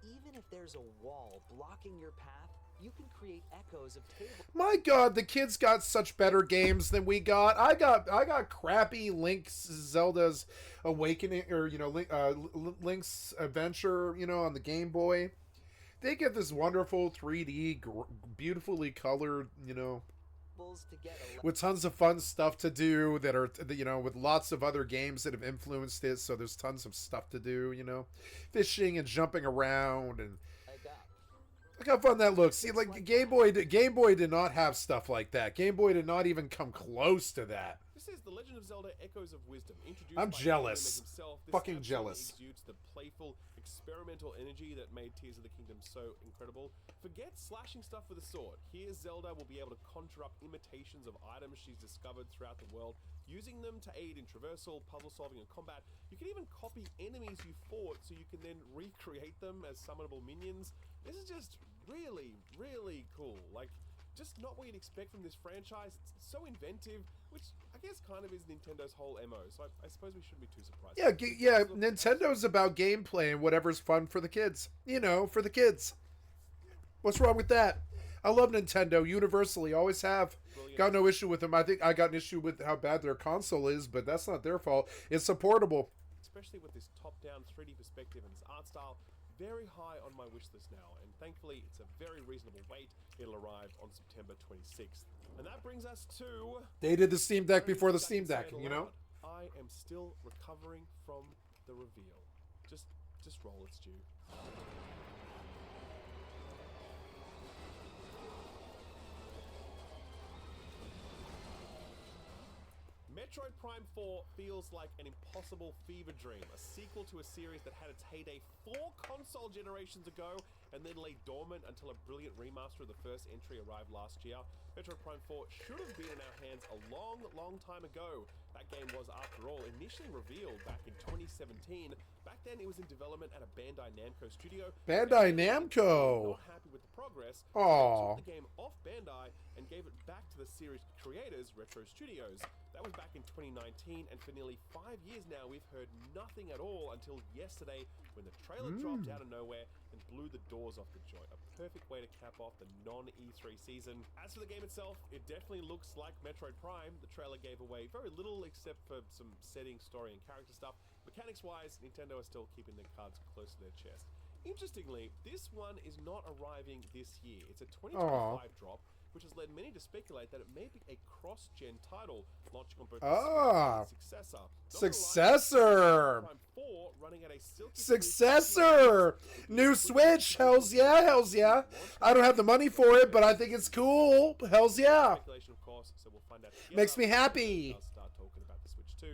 [SPEAKER 9] Even if there's a wall blocking your path, you can create echoes of tables.
[SPEAKER 1] My god, the kids got such better games than we got. I got crappy Link's Zelda's Awakening, or Link's Adventure, on the Game Boy. They get this wonderful 3D, beautifully colored,
[SPEAKER 9] to get
[SPEAKER 1] with tons of fun stuff to do that are, with lots of other games that have influenced it. So there's tons of stuff to do, fishing and jumping around, and look how fun that looks. See, like Game Boy did not have stuff like that. Game Boy did not even come close to that.
[SPEAKER 8] This is The Legend of Zelda: Echoes of Wisdom. Introduced
[SPEAKER 1] I'm
[SPEAKER 8] by
[SPEAKER 1] jealous.
[SPEAKER 8] himself, this
[SPEAKER 1] Fucking
[SPEAKER 8] absolutely
[SPEAKER 1] jealous.
[SPEAKER 8] exudes the playful, experimental energy that made Tears of the Kingdom so incredible. Forget slashing stuff with a sword. Here, Zelda will be able to conjure up imitations of items she's discovered throughout the world, using them to aid in traversal, puzzle solving, and combat. You can even copy enemies you fought so you can then recreate them as summonable minions. This is just really, really cool. Like, just not what you'd expect from this franchise. It's so inventive, which I guess kind of is Nintendo's whole MO, so I suppose we shouldn't be too surprised.
[SPEAKER 1] Yeah, Nintendo's about gameplay and whatever's fun for the kids. For the kids. What's wrong with that? I love Nintendo universally, always have.
[SPEAKER 8] Brilliant.
[SPEAKER 1] Got no issue with them. I think I got an issue with how bad their console is, but that's not their fault. It's supportable.
[SPEAKER 8] Especially with this top-down 3D perspective and this art style. very high on my wish list now, and thankfully it's a very reasonable wait. It'll arrive on September 26th. And that brings us to...
[SPEAKER 1] They did the Steam Deck before the Steam Deck, you know?
[SPEAKER 8] I am still recovering from the reveal. Just roll it, Stu. Metroid Prime 4 feels like an impossible fever dream, a sequel to a series that had its heyday 4 console generations ago and then lay dormant until a brilliant remaster of the first entry arrived last year. Metroid Prime 4 should have been in our hands a long, long time ago. That game was, after all, initially revealed back in 2017. Back then, it was in development at a Bandai Namco studio.
[SPEAKER 1] Bandai Namco!
[SPEAKER 8] Not happy with the progress.
[SPEAKER 1] Aww.
[SPEAKER 8] So they took the game off Bandai and gave it back to the series creators, Retro Studios. That was back in 2019, and for nearly 5 years now, we've heard nothing at all until yesterday when the trailer dropped out of nowhere and blew the doors off the joint. A perfect way to cap off the non-E3 season. As for the game itself, it definitely looks like Metroid Prime. The trailer gave away very little except for some setting, story, and character stuff. Mechanics-wise, Nintendo are still keeping their cards close to their chest. Interestingly, this one is not arriving this year. It's a 2025 drop, which has led many to speculate that it may be a cross-gen title launching on both the Switch and successor.
[SPEAKER 1] Successor!
[SPEAKER 8] Prime 4 running at a silky
[SPEAKER 1] Successor! New Switch! Hells yeah, hells yeah. I don't have the money for it, but I think it's cool. Hells yeah.
[SPEAKER 8] Speculation, of course, so we'll find out.
[SPEAKER 1] Makes me happy.
[SPEAKER 8] I'll start talking about the Switch 2.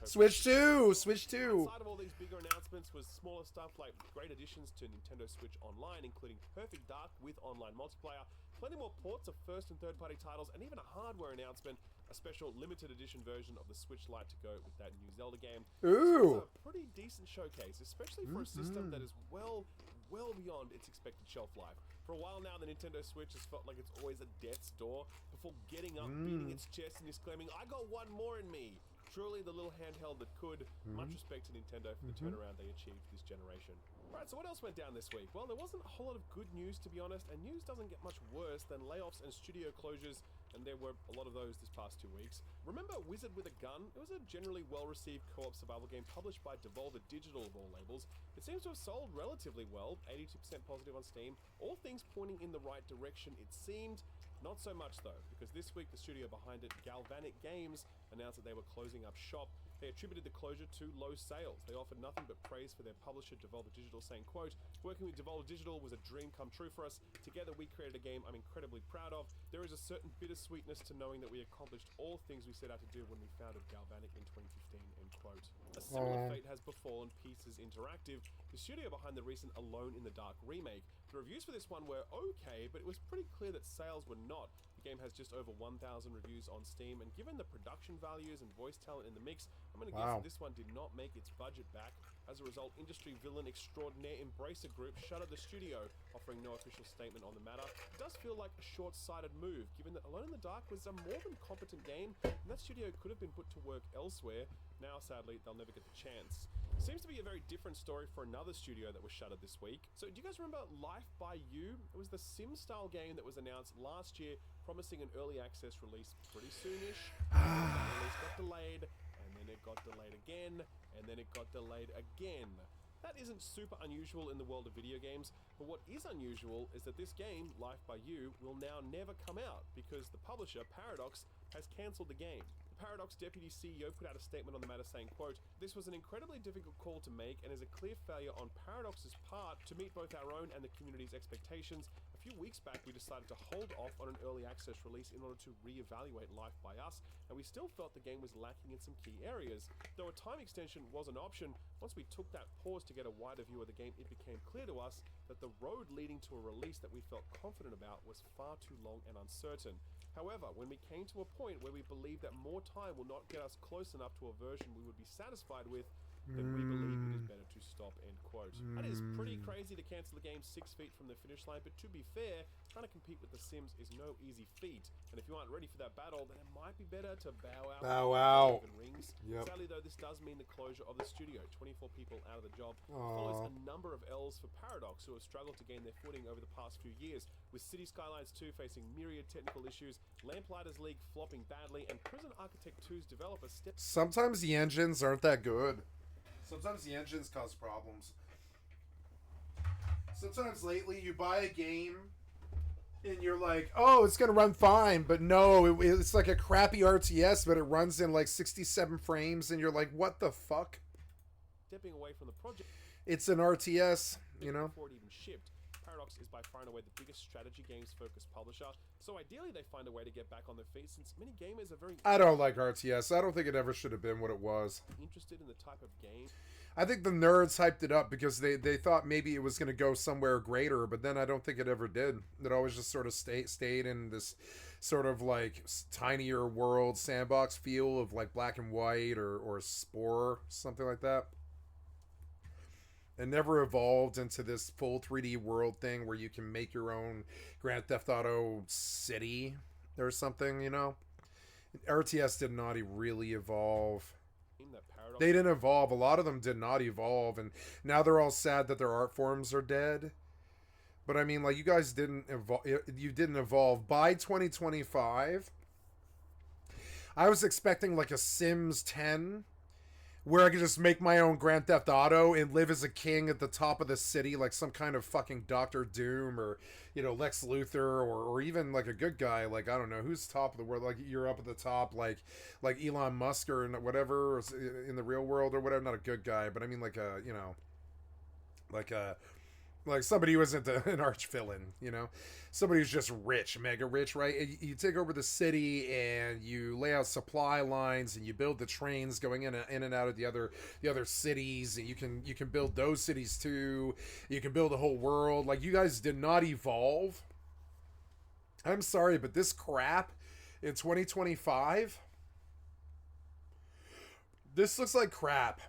[SPEAKER 1] Switch 2! Switch 2!
[SPEAKER 8] Outside of all these bigger announcements was smaller stuff like great additions to Nintendo Switch Online, including Perfect Dark with online multiplayer, plenty more ports of first and third party titles, and even a hardware announcement, a special limited edition version of the Switch Lite to go with that new Zelda game.
[SPEAKER 1] Ooh!
[SPEAKER 8] So it's a pretty decent showcase, especially for a system that is well beyond its expected shelf life. For a while now, the Nintendo Switch has felt like it's always at death's door before getting up, beating its chest, and exclaiming, "I got one more in me!" Truly the little handheld that could. Much respect to Nintendo for the turnaround they achieved this generation. Right, so what else went down this week? Well, there wasn't a whole lot of good news, to be honest, and news doesn't get much worse than layoffs and studio closures, and there were a lot of those this past 2 weeks. Remember Wizard with a Gun? It was a generally well-received co-op survival game published by Devolver Digital of all labels. It seems to have sold relatively well, 82% positive on Steam, all things pointing in the right direction, it seemed. Not so much though, because this week the studio behind it, Galvanic Games, announced that they were closing up shop. They attributed the closure to low sales. They offered nothing but praise for their publisher, Devolver Digital, saying, quote, "Working with Devolver Digital was a dream come true for us. Together we created a game I'm incredibly proud of. There is a certain bittersweetness to knowing that we accomplished all things we set out to do when we founded Galvanic in 2015, end quote. A similar fate has befallen Pieces Interactive, the studio behind the recent Alone in the Dark remake. The reviews for this one were okay, but it was pretty clear that sales were not. The game has just over 1,000 reviews on Steam, and given the production values and voice talent in the mix, I'm going to guess that this one did not make its budget back. As a result, industry villain extraordinaire Embracer Group shuttered the studio, offering no official statement on the matter. It does feel like a short-sighted move, given that Alone in the Dark was a more than competent game, and that studio could have been put to work elsewhere. Now, sadly, they'll never get the chance. Seems to be a very different story for another studio that was shuttered this week. So, do you guys remember Life by You? It was the Sim-style game that was announced last year, promising an early access release pretty soonish. The release got delayed, and then it got delayed again, and then it got delayed again. That isn't super unusual in the world of video games, but what is unusual is that this game, Life by You, will now never come out because the publisher, Paradox, has cancelled the game. The Paradox deputy CEO put out a statement on the matter saying, quote, "This was an incredibly difficult call to make and is a clear failure on Paradox's part to meet both our own and the community's expectations. A few weeks back, we decided to hold off on an early access release in order to re-evaluate Life by Us, and we still felt the game was lacking in some key areas. Though a time extension was an option, once we took that pause to get a wider view of the game, it became clear to us that the road leading to a release that we felt confident about was far too long and uncertain. However, when we came to a point where we believed that more time will not get us close enough to a version we would be satisfied with, then we believe it is better to stop," end quote. That is pretty crazy to cancel the game 6 feet from the finish line, but to be fair, trying to compete with The Sims is no easy feat, and if you aren't ready for that battle, then it might be better to bow out.
[SPEAKER 1] Bow out.
[SPEAKER 8] Rings.
[SPEAKER 1] Yep.
[SPEAKER 8] Sadly though, this does mean the closure of the studio, 24 people out of the job. It follows a number of L's for Paradox, who have struggled to gain their footing over the past few years, with City Skylines 2 facing myriad technical issues, Lamplighters League flopping badly, and Prison Architect 2's developer
[SPEAKER 1] Sometimes the engines aren't that good. Sometimes the engines cause problems. Sometimes lately you buy a game and you're like, oh, it's gonna run fine, but no, it's like a crappy RTS, but it runs in like 67 frames, and you're like, what the fuck?
[SPEAKER 8] Stepping away from the project.
[SPEAKER 1] It's an RTS, you know.
[SPEAKER 8] Before it even shipped, Paradox is by far and away the biggest strategy games focused publisher. So ideally, they find a way to get back on their feet, since many gamers are very.
[SPEAKER 1] I don't like RTS. I don't think it ever should have been what it was.
[SPEAKER 8] Interested in the type of game.
[SPEAKER 1] I think the nerds hyped it up because they thought maybe it was going to go somewhere greater, but then I don't think it ever did. It always just sort of stayed in this sort of like tinier world sandbox feel of like Black and White or Spore, something like that. It never evolved into this full 3D world thing where you can make your own Grand Theft Auto city or something, you know? RTS did not really evolve. They didn't evolve. A lot of them did not evolve, and now they're all sad that their art forms are dead. But I mean, like, you guys didn't evolve. You didn't evolve. By 2025, I was expecting like a Sims 10, where I could just make my own Grand Theft Auto and live as a king at the top of the city, like some kind of fucking Dr. Doom or, you know, Lex Luthor, or even like a good guy, like, I don't know, who's top of the world, like you're up at the top, like Elon Musk or whatever, or in the real world or whatever, not a good guy, but I mean like a, you know, like somebody who isn't an arch villain, you know, somebody who's just rich, mega rich, right? You take over the city and you lay out supply lines and you build the trains going in and out of the other cities, and you can build those cities too. You can build a whole world. Like, you guys did not evolve. I'm sorry, but this crap in 2025, this looks like crap.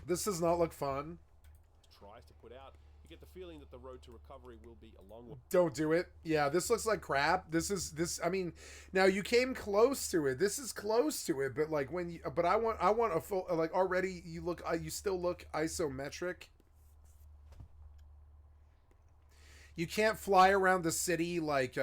[SPEAKER 1] This does not look fun.
[SPEAKER 8] Tries to put out, you get the feeling that the road to recovery will be a long one.
[SPEAKER 1] Don't do it. Yeah, this looks like crap. This I mean, now you came close to it. This is close to it, but like but I want a full, like, already you still look isometric. You can't fly around the city like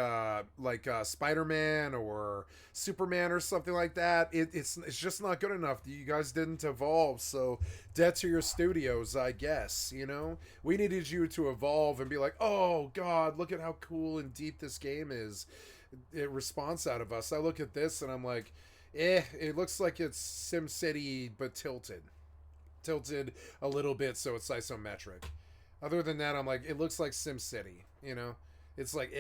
[SPEAKER 1] Spider-Man or Superman or something like that. It's just not good enough. You guys didn't evolve, so debt to your studios, I guess, you know? We needed you to evolve and be like, oh, God, look at how cool and deep this game is. It response out of us. I look at this and I'm like, it looks like it's SimCity, but tilted. Tilted a little bit so it's isometric. Other than that, I'm like, it looks like SimCity, you know? It's like,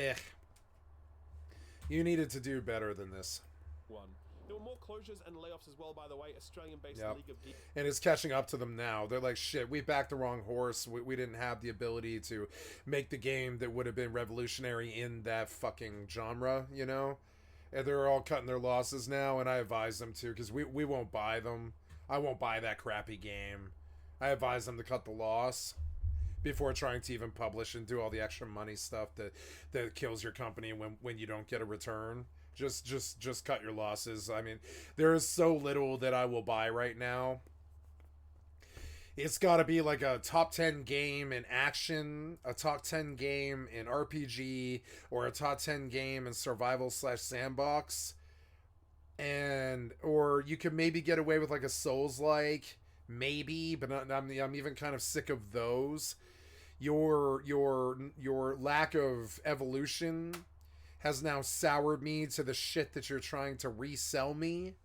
[SPEAKER 1] You needed to do better than this.
[SPEAKER 8] There were more closures and layoffs as well, by the way. Australian-based League of Geeks.
[SPEAKER 1] And it's catching up to them now. They're like, shit, we backed the wrong horse. We didn't have the ability to make the game that would have been revolutionary in that fucking genre, you know? And they're all cutting their losses now, and I advise them to, because we won't buy them. I won't buy that crappy game. I advise them to cut the loss before trying to even publish and do all the extra money stuff that kills your company when you don't get a return. Just cut your losses. I mean, there is so little that I will buy right now. It's got to be like a top 10 game in action, a top 10 game in RPG, or a top 10 game in survival/sandbox. Or you could maybe get away with like a Souls-like, maybe, but I'm even kind of sick of those. Your lack of evolution has now soured me to the shit that you're trying to resell me.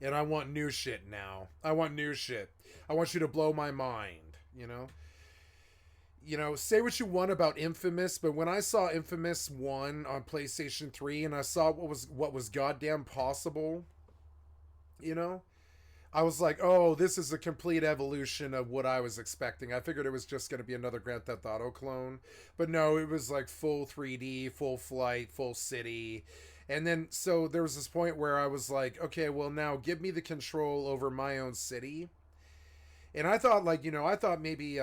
[SPEAKER 1] And I want new shit now. I want new shit. I want you to blow my mind, you know? You know, say what you want about Infamous, but when I saw Infamous 1 on PlayStation 3 and I saw what was goddamn possible, you know? I was like, oh, this is a complete evolution of what I was expecting. I figured it was just going to be another Grand Theft Auto clone. But no, it was like full 3D, full flight, full city. And then, so there was this point where I was like, okay, well now give me the control over my own city. And I thought, like, you know, I thought maybe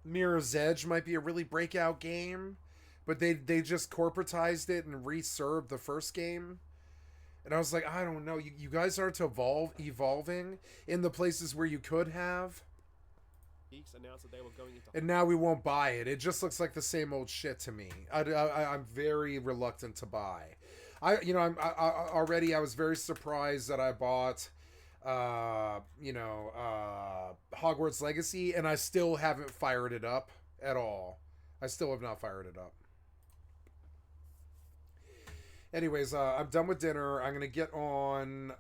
[SPEAKER 1] Mirror's Edge might be a really breakout game. But they just corporatized it and reserved the first game. And I was like, I don't know. You guys aren't evolving in the places where you could have.
[SPEAKER 8] Announced that they were going into
[SPEAKER 1] and now we won't buy it. It just looks like the same old shit to me. I'm very reluctant to buy. I was very surprised that I bought Hogwarts Legacy, and I still haven't fired it up at all. I still have not fired it up. Anyways, I'm done with dinner. I'm gonna get on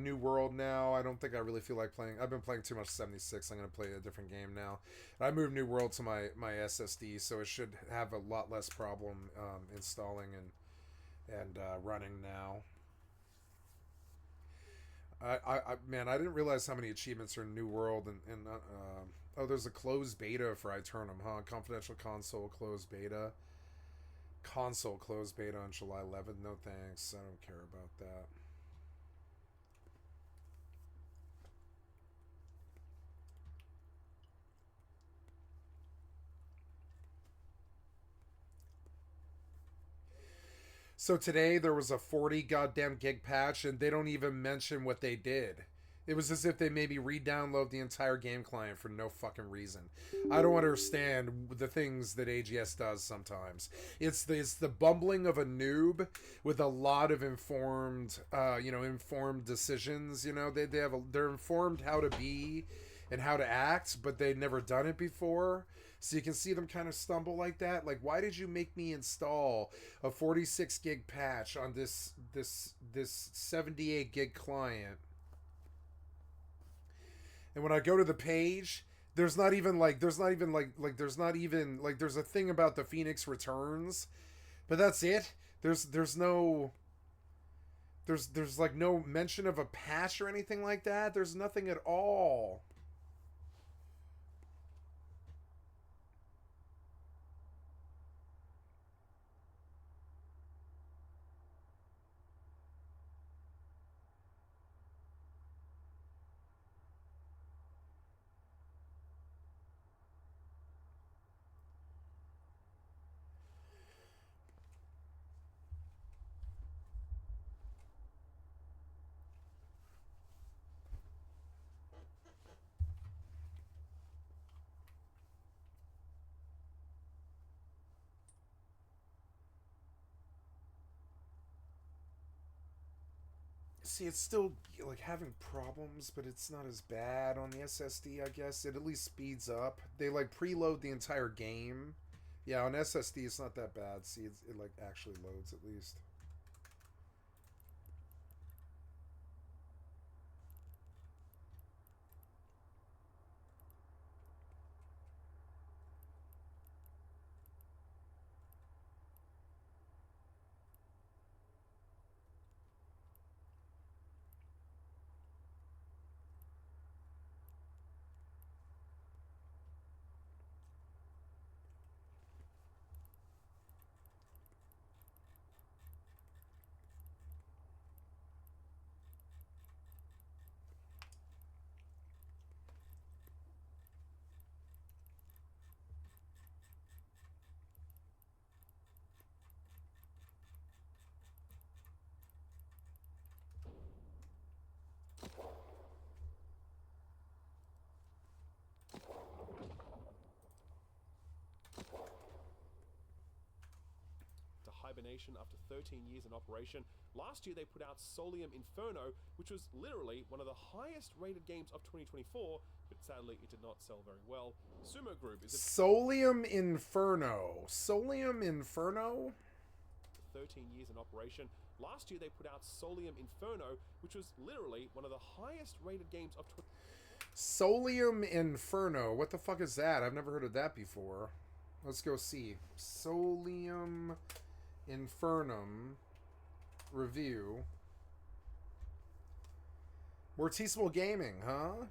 [SPEAKER 1] New World now. I don't think I really feel like playing. I've been playing too much 76. I'm gonna play a different game now. I moved New World to my SSD, so it should have a lot less problem installing and running now. Man, I didn't realize how many achievements are in New World, and oh, there's a closed beta for Eternum, huh? Confidential console closed beta. Console closed beta on July 11th. No thanks. I don't care about that. So today there was a 40 goddamn gig patch, and they don't even mention what they did. It was as if they maybe re-download the entire game client for no fucking reason. I don't understand the things that AGS does sometimes. It's the bumbling of a noob with a lot of informed decisions. They're informed how to be and how to act, but they've never done it before. So you can see them kind of stumble like that. Like, why did you make me install a 46 gig patch on this 78 gig client? And when I go to the page, there's a thing about the Phoenix Returns, but that's it. There's like no mention of a patch or anything like that. There's nothing at all. See, it's still like having problems, but it's not as bad on the SSD, I guess. It at least speeds up. They like preload the entire game. Yeah, on SSD it's not that bad. See, it like actually loads at least.
[SPEAKER 8] Hibernation after 13 years in operation. Last year they put out Solium Inferno, which was literally one of the highest rated games of 2024, but sadly it did not sell very well. Sumo Group is
[SPEAKER 1] Solium Inferno. Solium Inferno?
[SPEAKER 8] 13 years in operation. Last year they put out Solium Inferno, which was literally one of the highest rated games of
[SPEAKER 1] Solium Inferno. What the fuck is that? I've never heard of that before. Let's go see. Solium Infernum review. Mortissimo Gaming, huh?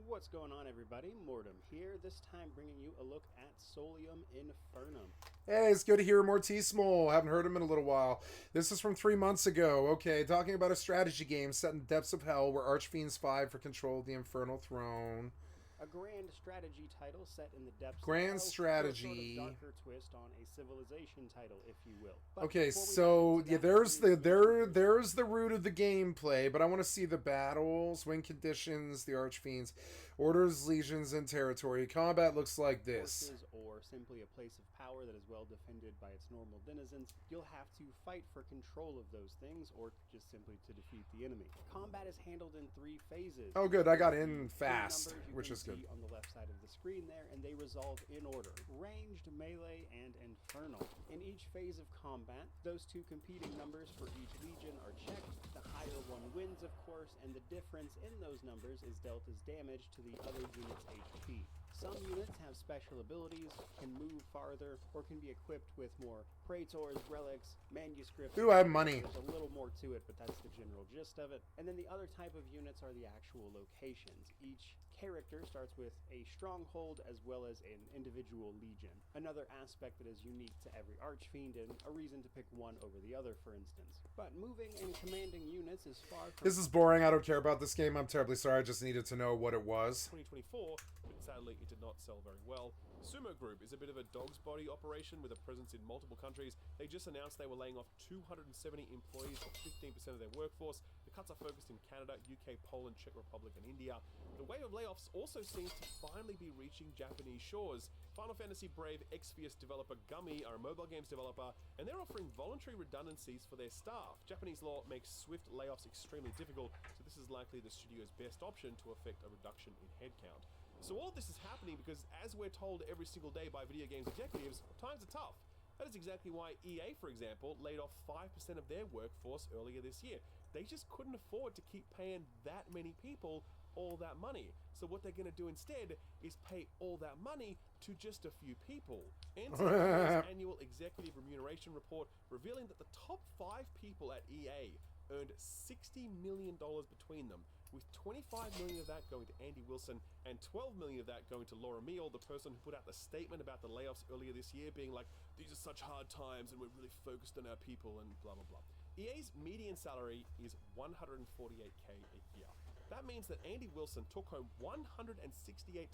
[SPEAKER 10] What's going on, everybody? Mortem here, this time bringing you a look at Solium Infernum.
[SPEAKER 1] Hey, it's good to hear Mortissimo. Haven't heard him in a little while. This is from 3 months ago. Okay, talking about a strategy game set in the depths of hell where archfiends vie for control of the infernal throne.
[SPEAKER 10] a grand strategy title set in the depths
[SPEAKER 1] Grand
[SPEAKER 10] of hell,
[SPEAKER 1] strategy.
[SPEAKER 10] or a sort of darker twist on a civilization title, if you will. But
[SPEAKER 1] Okay,
[SPEAKER 10] before we
[SPEAKER 1] so
[SPEAKER 10] dive into
[SPEAKER 1] yeah,
[SPEAKER 10] that,
[SPEAKER 1] there's
[SPEAKER 10] we need
[SPEAKER 1] the
[SPEAKER 10] to
[SPEAKER 1] there's the root of the gameplay, but I want to see the battles, win conditions, the archfiends, orders, legions, and territory. Combat looks like this.
[SPEAKER 10] forces or simply a place of power that is well defended by its normal denizens, you'll have to fight for control of those things or just simply to defeat the enemy. Combat is handled in 3 phases.
[SPEAKER 1] Oh, good, I got
[SPEAKER 10] The
[SPEAKER 1] in
[SPEAKER 10] 3
[SPEAKER 1] fast,
[SPEAKER 10] numbers you
[SPEAKER 1] which
[SPEAKER 10] can
[SPEAKER 1] is good.
[SPEAKER 10] see on the left side of the screen there, and they resolve in order: ranged, melee, and infernal. In each phase of combat, those 2 competing numbers for each legion are checked. The higher one wins, of course, and the difference in those numbers is dealt as damage to the other unit's HP. Some units have special abilities, can move farther, or can be equipped with more praetors, relics, manuscripts.
[SPEAKER 1] Ooh, I have money.
[SPEAKER 10] There's a little more to it, but that's the general gist of it. And then the other type of units are the actual locations. Each character starts with a stronghold as well as an individual legion. Another aspect that is unique to every archfiend and a reason to pick one over the other, for instance. But moving and commanding units is far from...
[SPEAKER 1] This is boring. I don't care about this game. I'm terribly sorry. I just needed to know what it was.
[SPEAKER 8] 2024, but sadly it did not sell very well. Sumo Group is a bit of a dog's body operation with a presence in multiple countries. They just announced they were laying off 270 employees, or 15% of their workforce. The cuts are focused in Canada, UK, Poland, Czech Republic, and India. The wave of layoffs also seems to finally be reaching Japanese shores. Final Fantasy Brave Exvius developer Gummy are a mobile games developer, and they're offering voluntary redundancies for their staff. Japanese law makes swift layoffs extremely difficult, so this is likely the studio's best option to effect a reduction in headcount. So all of this is happening because, as we're told every single day by video games executives, times are tough. That is exactly why EA, for example, laid off 5% of their workforce earlier this year. They just couldn't afford to keep paying that many people all that money. So what they're going to do instead is pay all that money to just a few people. EA's annual executive remuneration report revealing that the top 5 people at EA earned $60 million between them, with $25 million of that going to Andy Wilson and $12 million of that going to Laura Meal, the person who put out the statement about the layoffs earlier this year, being like, these are such hard times and we're really focused on our people and blah blah blah. EA's median salary is $148K a year. That means that Andy Wilson took home 168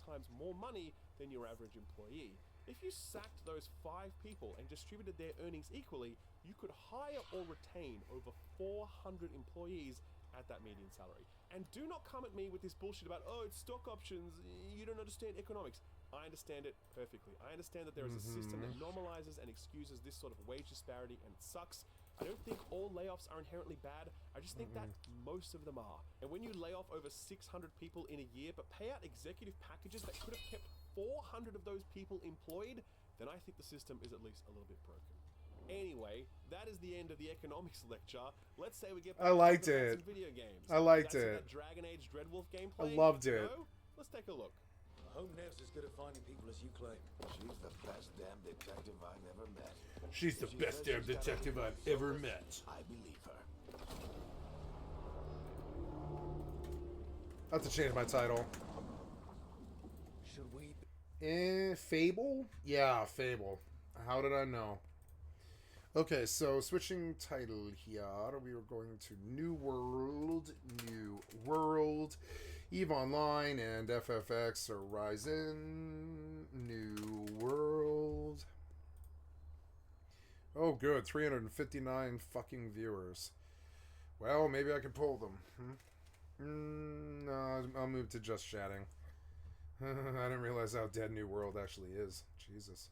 [SPEAKER 8] times more money than your average employee. If you sacked those 5 people and distributed their earnings equally, you could hire or retain over 400 employees at that median salary. And do not come at me with this bullshit about, oh, it's stock options, you don't understand economics. I understand it perfectly. I understand that there is a system that normalizes and excuses this sort of wage disparity, and it sucks. I don't think all layoffs are inherently bad. I just think that most of them are. And when you lay off over 600 people in a year, but pay out executive packages that could have kept 400 of those people employed, then I think the system is at least a little bit broken. Anyway, that is the end of the economics lecture. Let's say we get back
[SPEAKER 1] I liked
[SPEAKER 8] to
[SPEAKER 1] it.
[SPEAKER 8] some video games.
[SPEAKER 1] I liked
[SPEAKER 8] That's
[SPEAKER 1] it.
[SPEAKER 8] That Dragon Age Dreadwolf gameplay.
[SPEAKER 1] I loved it.
[SPEAKER 8] No? Let's take a look.
[SPEAKER 11] Home Nurse is good at finding people as you claim. She's the best damn detective I've ever met.
[SPEAKER 1] She's the best damn detective I've ever met.
[SPEAKER 11] I believe her.
[SPEAKER 1] I have to change my title.
[SPEAKER 11] Should we...
[SPEAKER 1] Fable? Yeah, Fable. How did I know? Okay, so switching title here. We are going to New World, EVE Online, and FFX Horizon, New World. Oh, good. 359 fucking viewers. Well, maybe I can pull them. No, I'll move to just chatting. I didn't realize how dead New World actually is. Jesus.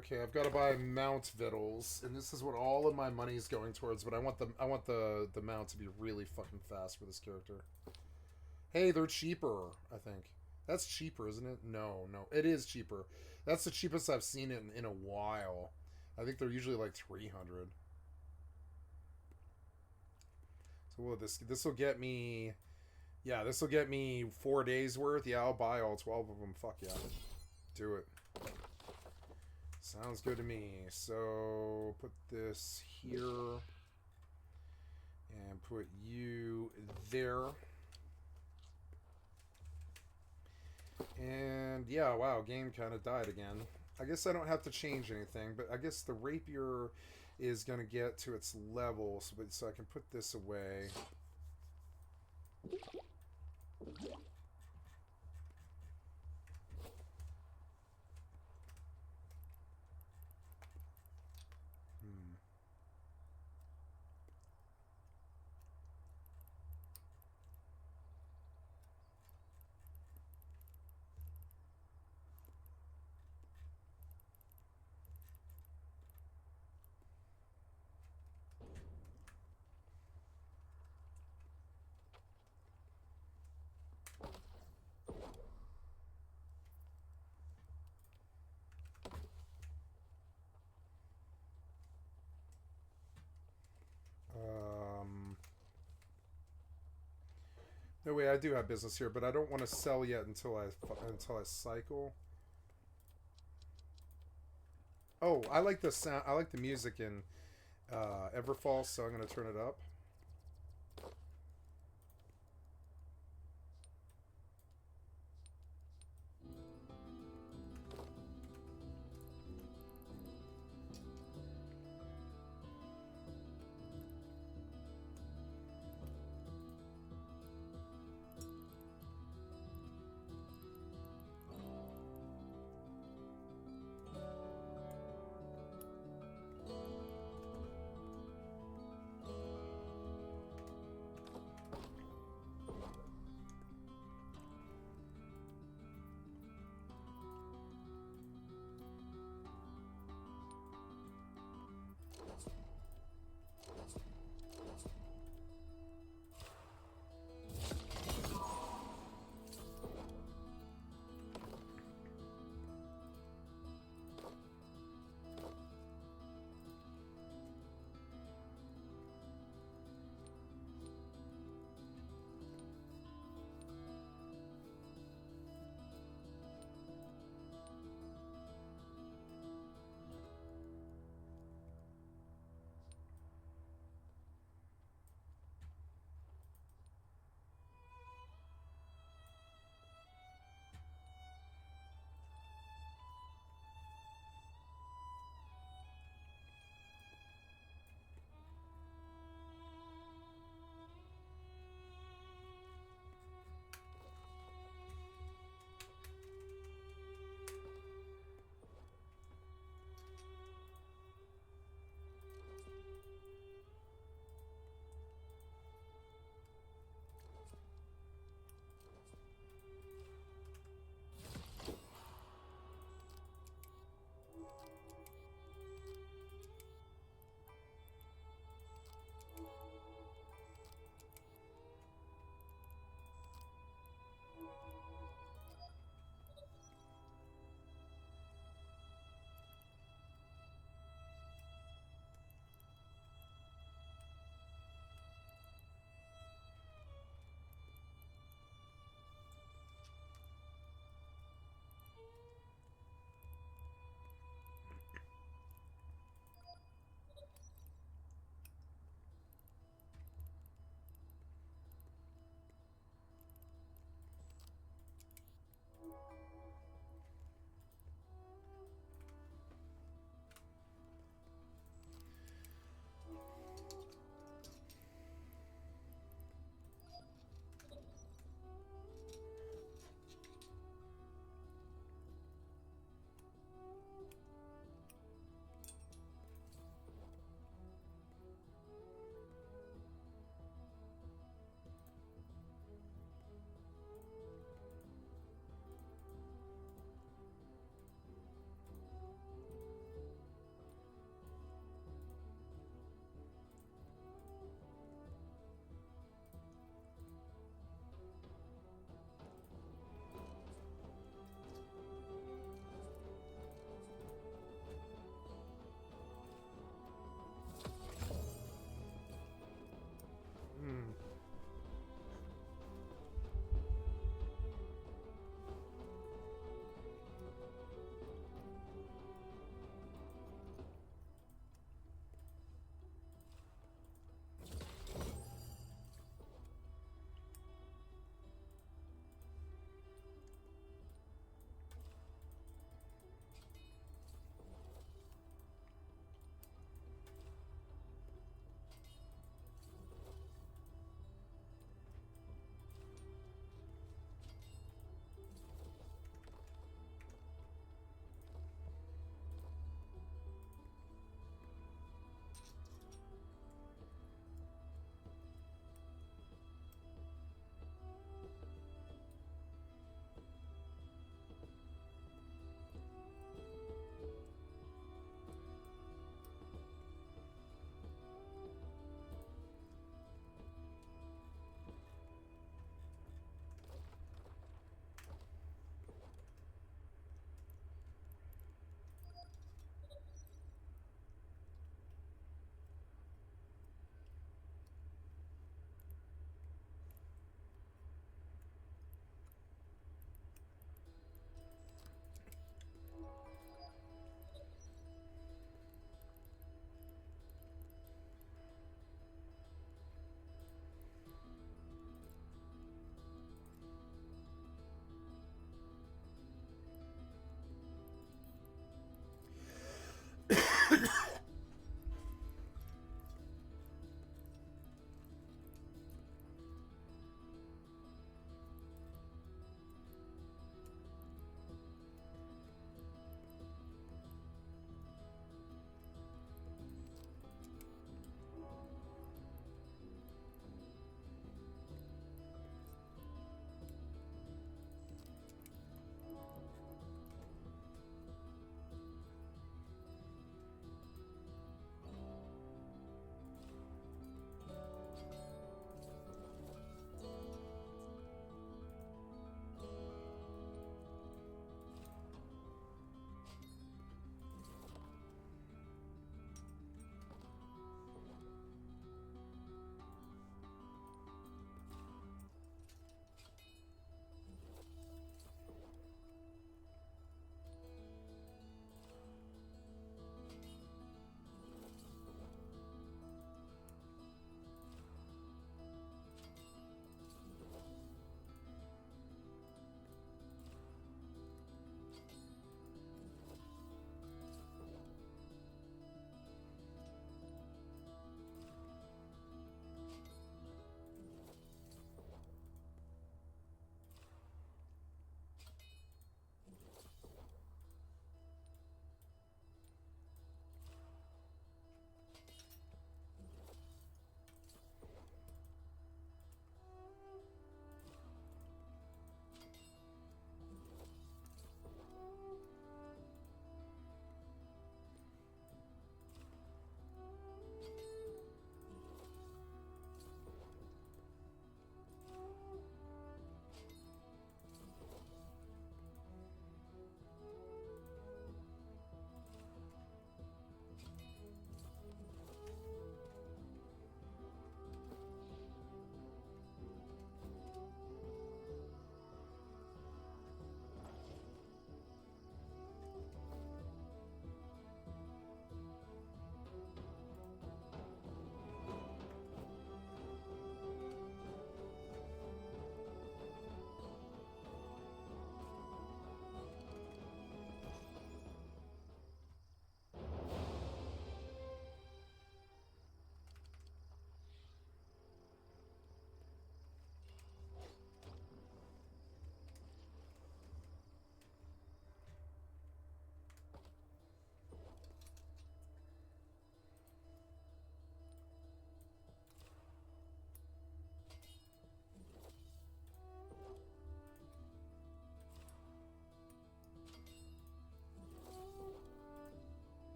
[SPEAKER 1] Okay, I've got to buy mount vittles, and this is what all of my money is going towards. But I want the mount to be really fucking fast for this character. Hey, they're cheaper. I think that's cheaper, isn't it? No, it is cheaper. That's the cheapest I've seen it in a while. I think they're usually like 300. So what this will get me. Yeah, this will get me 4 days worth. Yeah, I'll buy all 12 of them. Fuck yeah, do it. Sounds good to me. So put this here and put you there. And yeah, wow, game kind of died again. I guess I don't have to change anything, but I guess the rapier is going to get to its level, so I can put this away. No way, I do have business here, but I don't want to sell yet until I cycle. Oh, I like the sound. I like the music in Everfall, so I'm going to turn it up.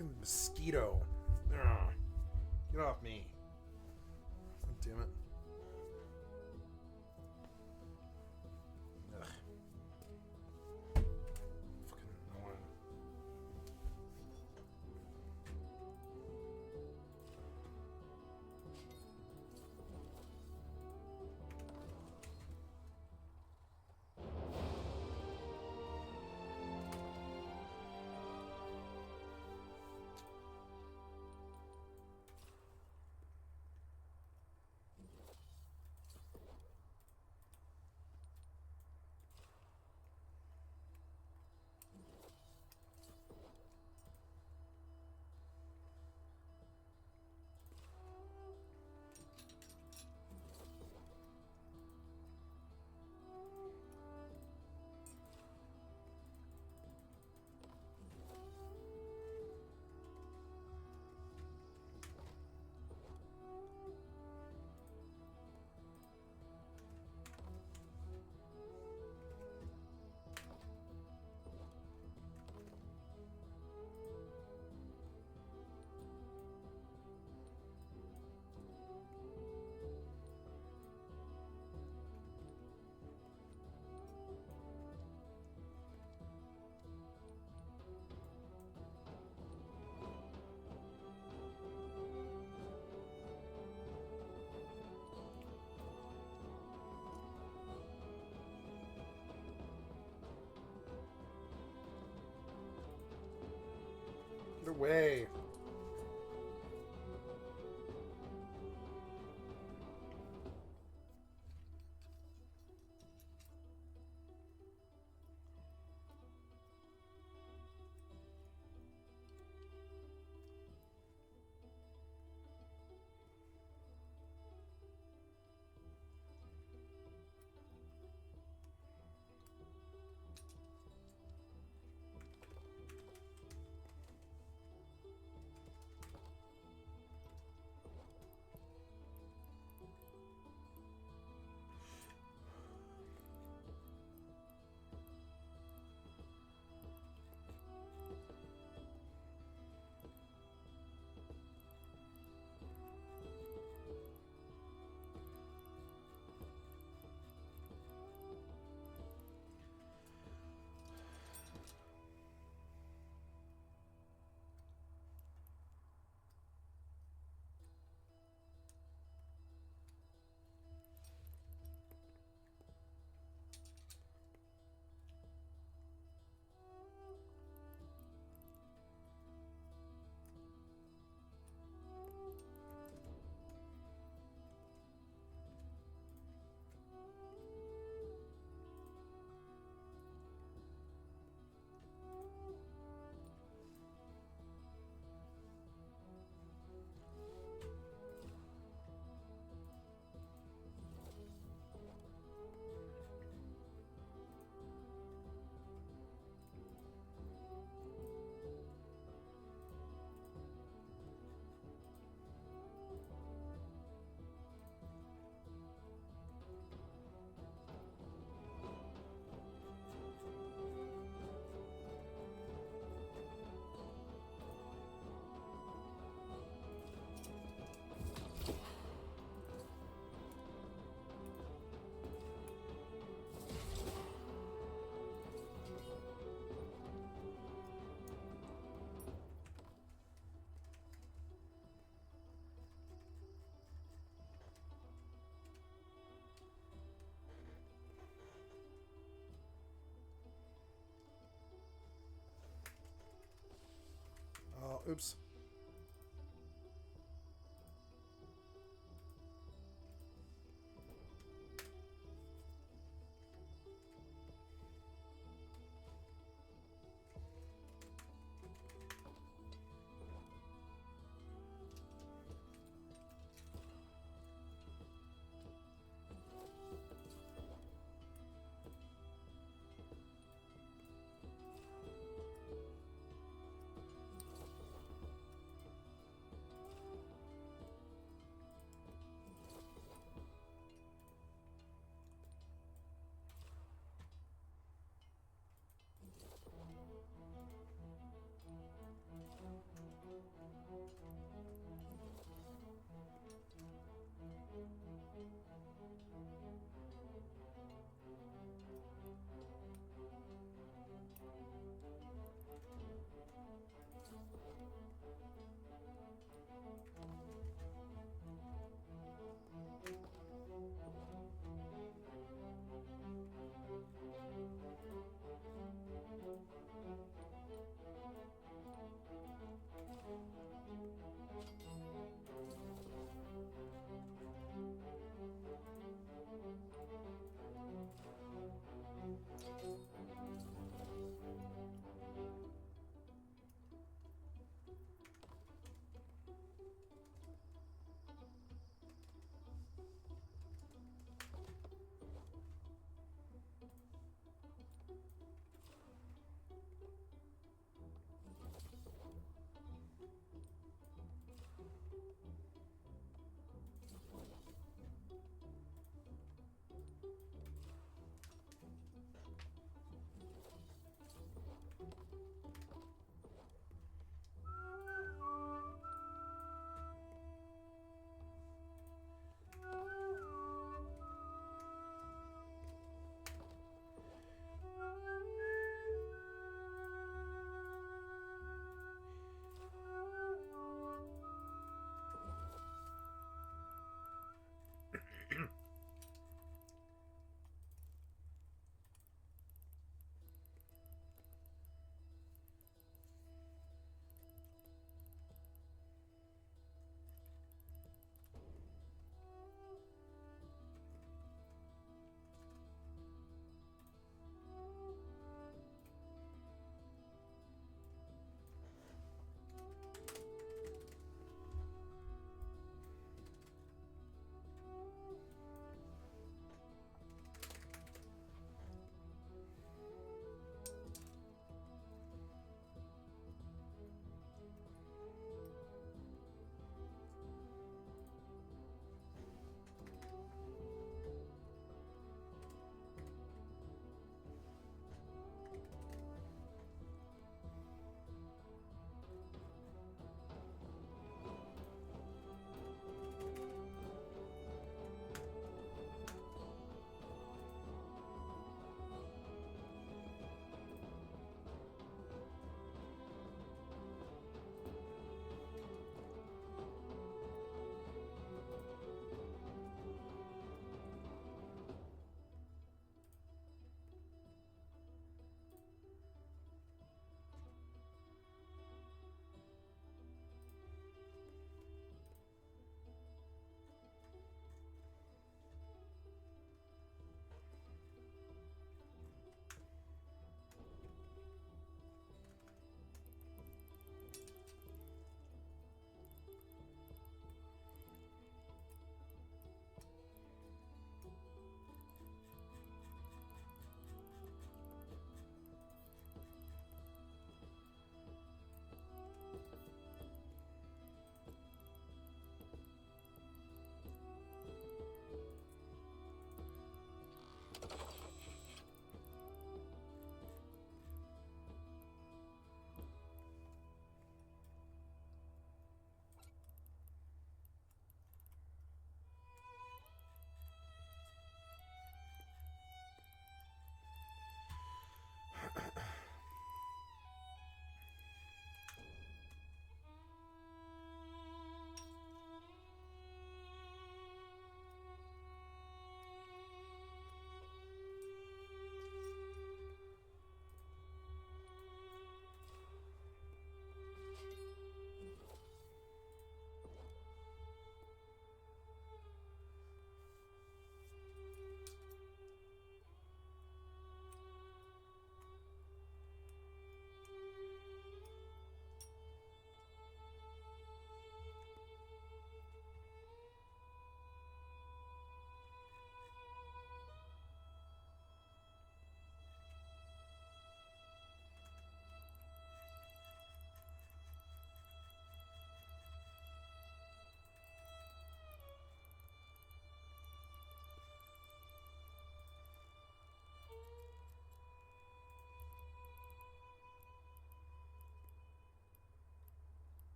[SPEAKER 1] Fucking mosquito. Ugh. Get off me. God damn it. Ugh. Fucking annoying. Get away. Oh, oops.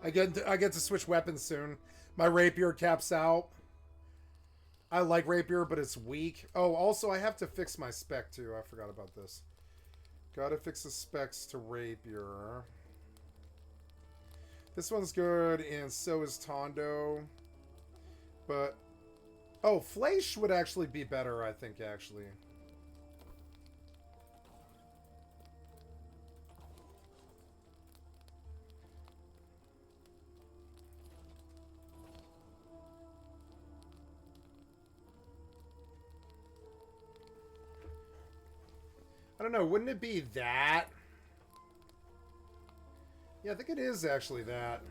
[SPEAKER 1] I get to switch weapons soon. My rapier caps out. I like rapier, but it's weak. Oh, also I have to fix my spec too. I forgot about this. Gotta fix the specs to rapier. This one's good, and so is Tondo. But oh, Fleisch would actually be better, I think, actually. I don't know, wouldn't it be that? Yeah, I think it is actually that.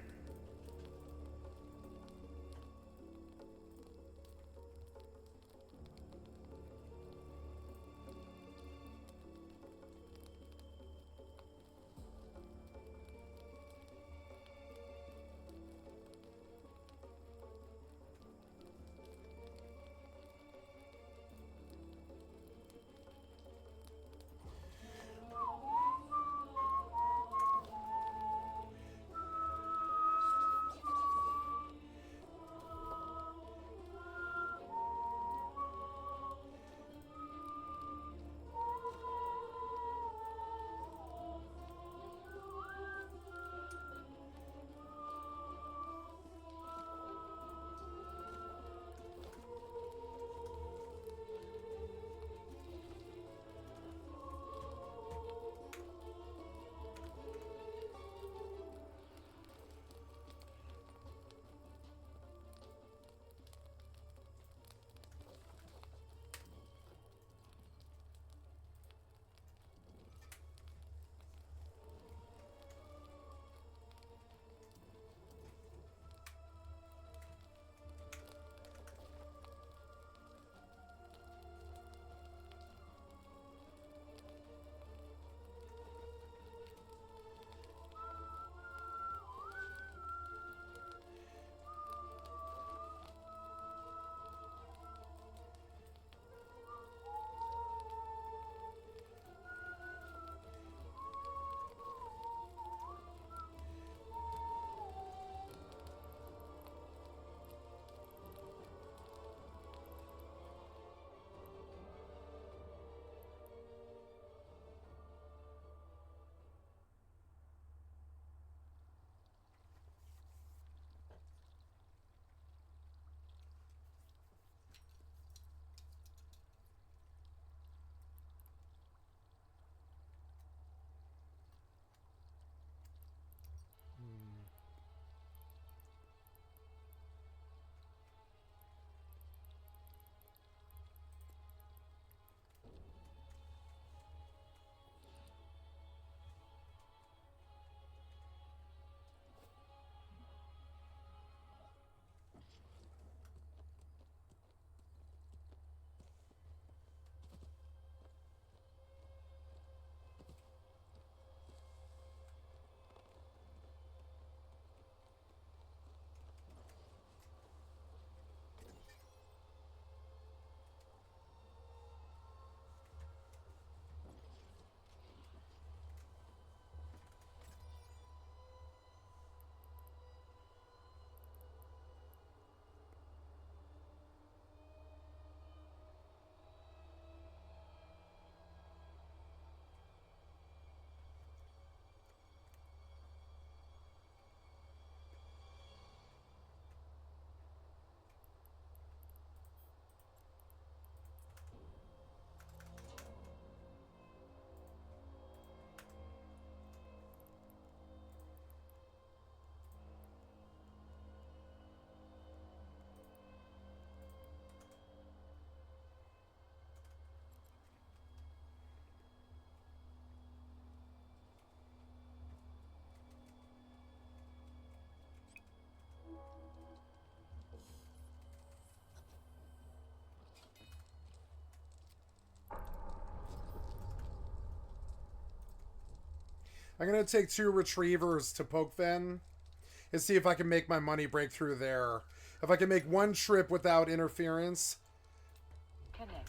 [SPEAKER 1] I'm going to take 2 retrievers to Pokefen and see if I can make my money break through there. If I can make 1 trip without interference.
[SPEAKER 2] Connecting.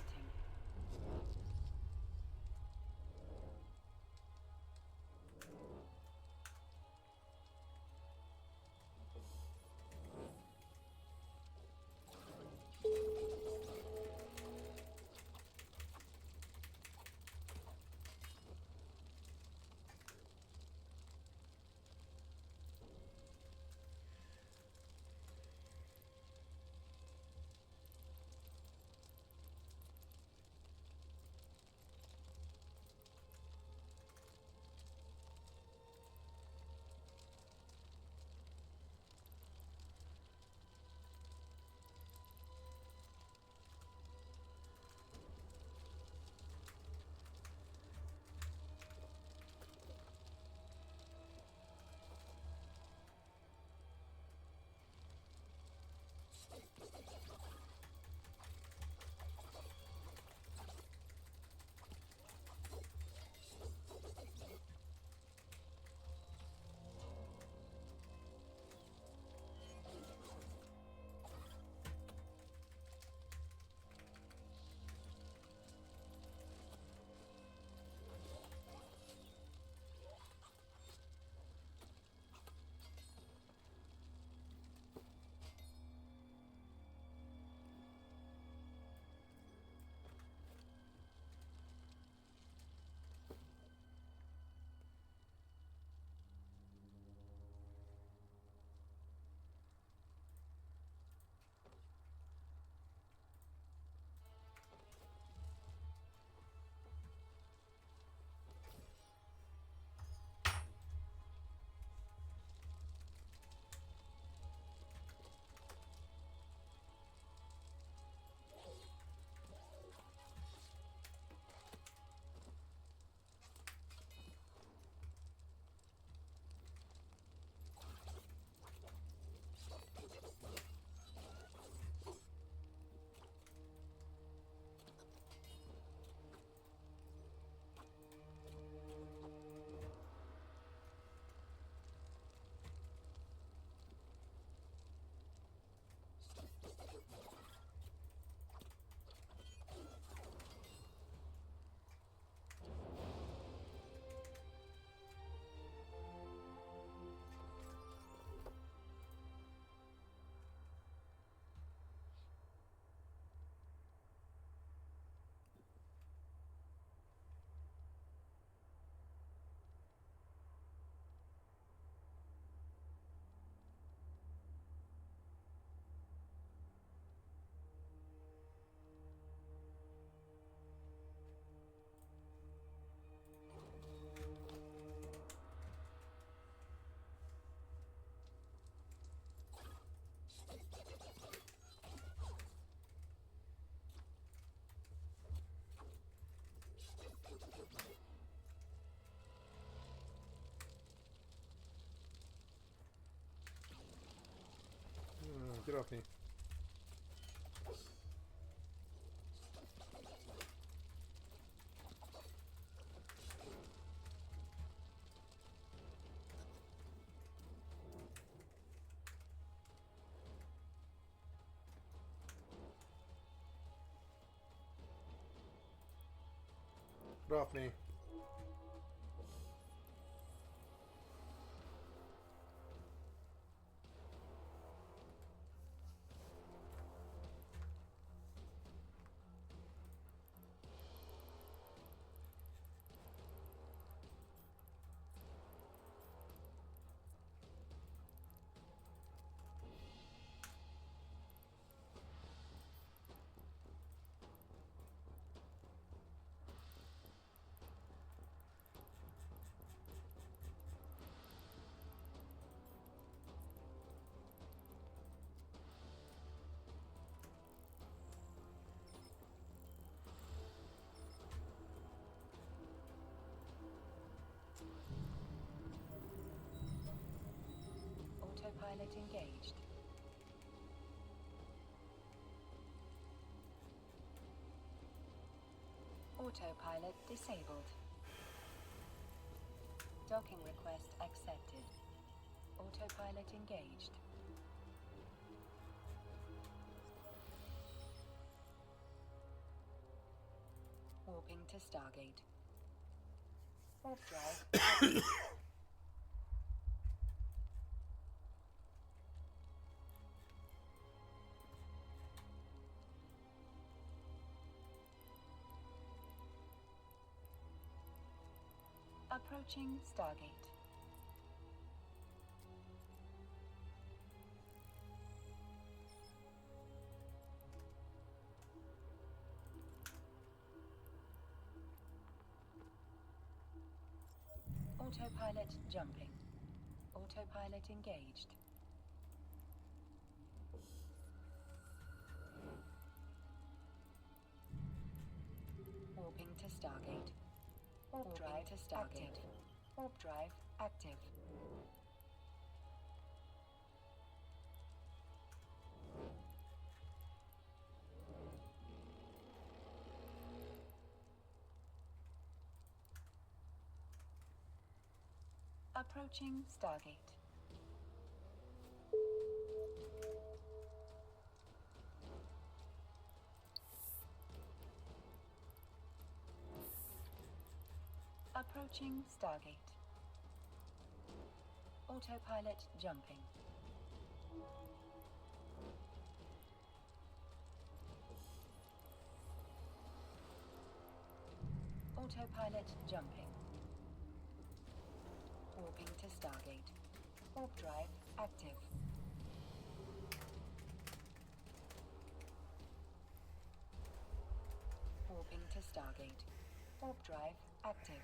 [SPEAKER 1] Get off me. Get off me.
[SPEAKER 2] Autopilot engaged. Autopilot disabled. Docking request accepted. Autopilot engaged. Warping to Stargate. Warp drive. Approaching Stargate. Autopilot jumping. Autopilot engaged. Warping to Stargate. Warp drive to Stargate. Warp drive active. Approaching Stargate. Approaching Stargate. Autopilot jumping. Autopilot jumping. Warping to Stargate. Warp drive active. Warping to Stargate. Warp drive active.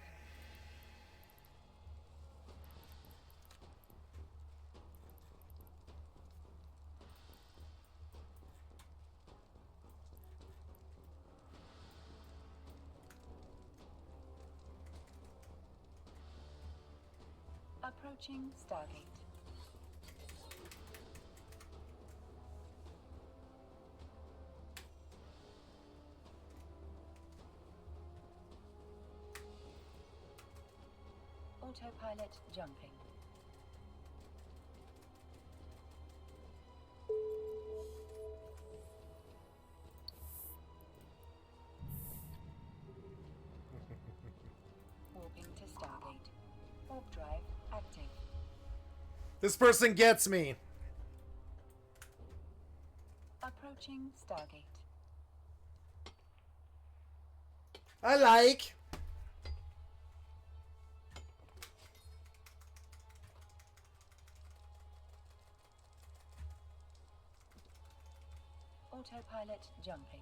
[SPEAKER 2] Approaching Stargate. Autopilot jumping. Warping to Stargate. Warp drive active.
[SPEAKER 1] This person gets me.
[SPEAKER 2] Approaching Stargate.
[SPEAKER 1] I like.
[SPEAKER 2] Autopilot jumping.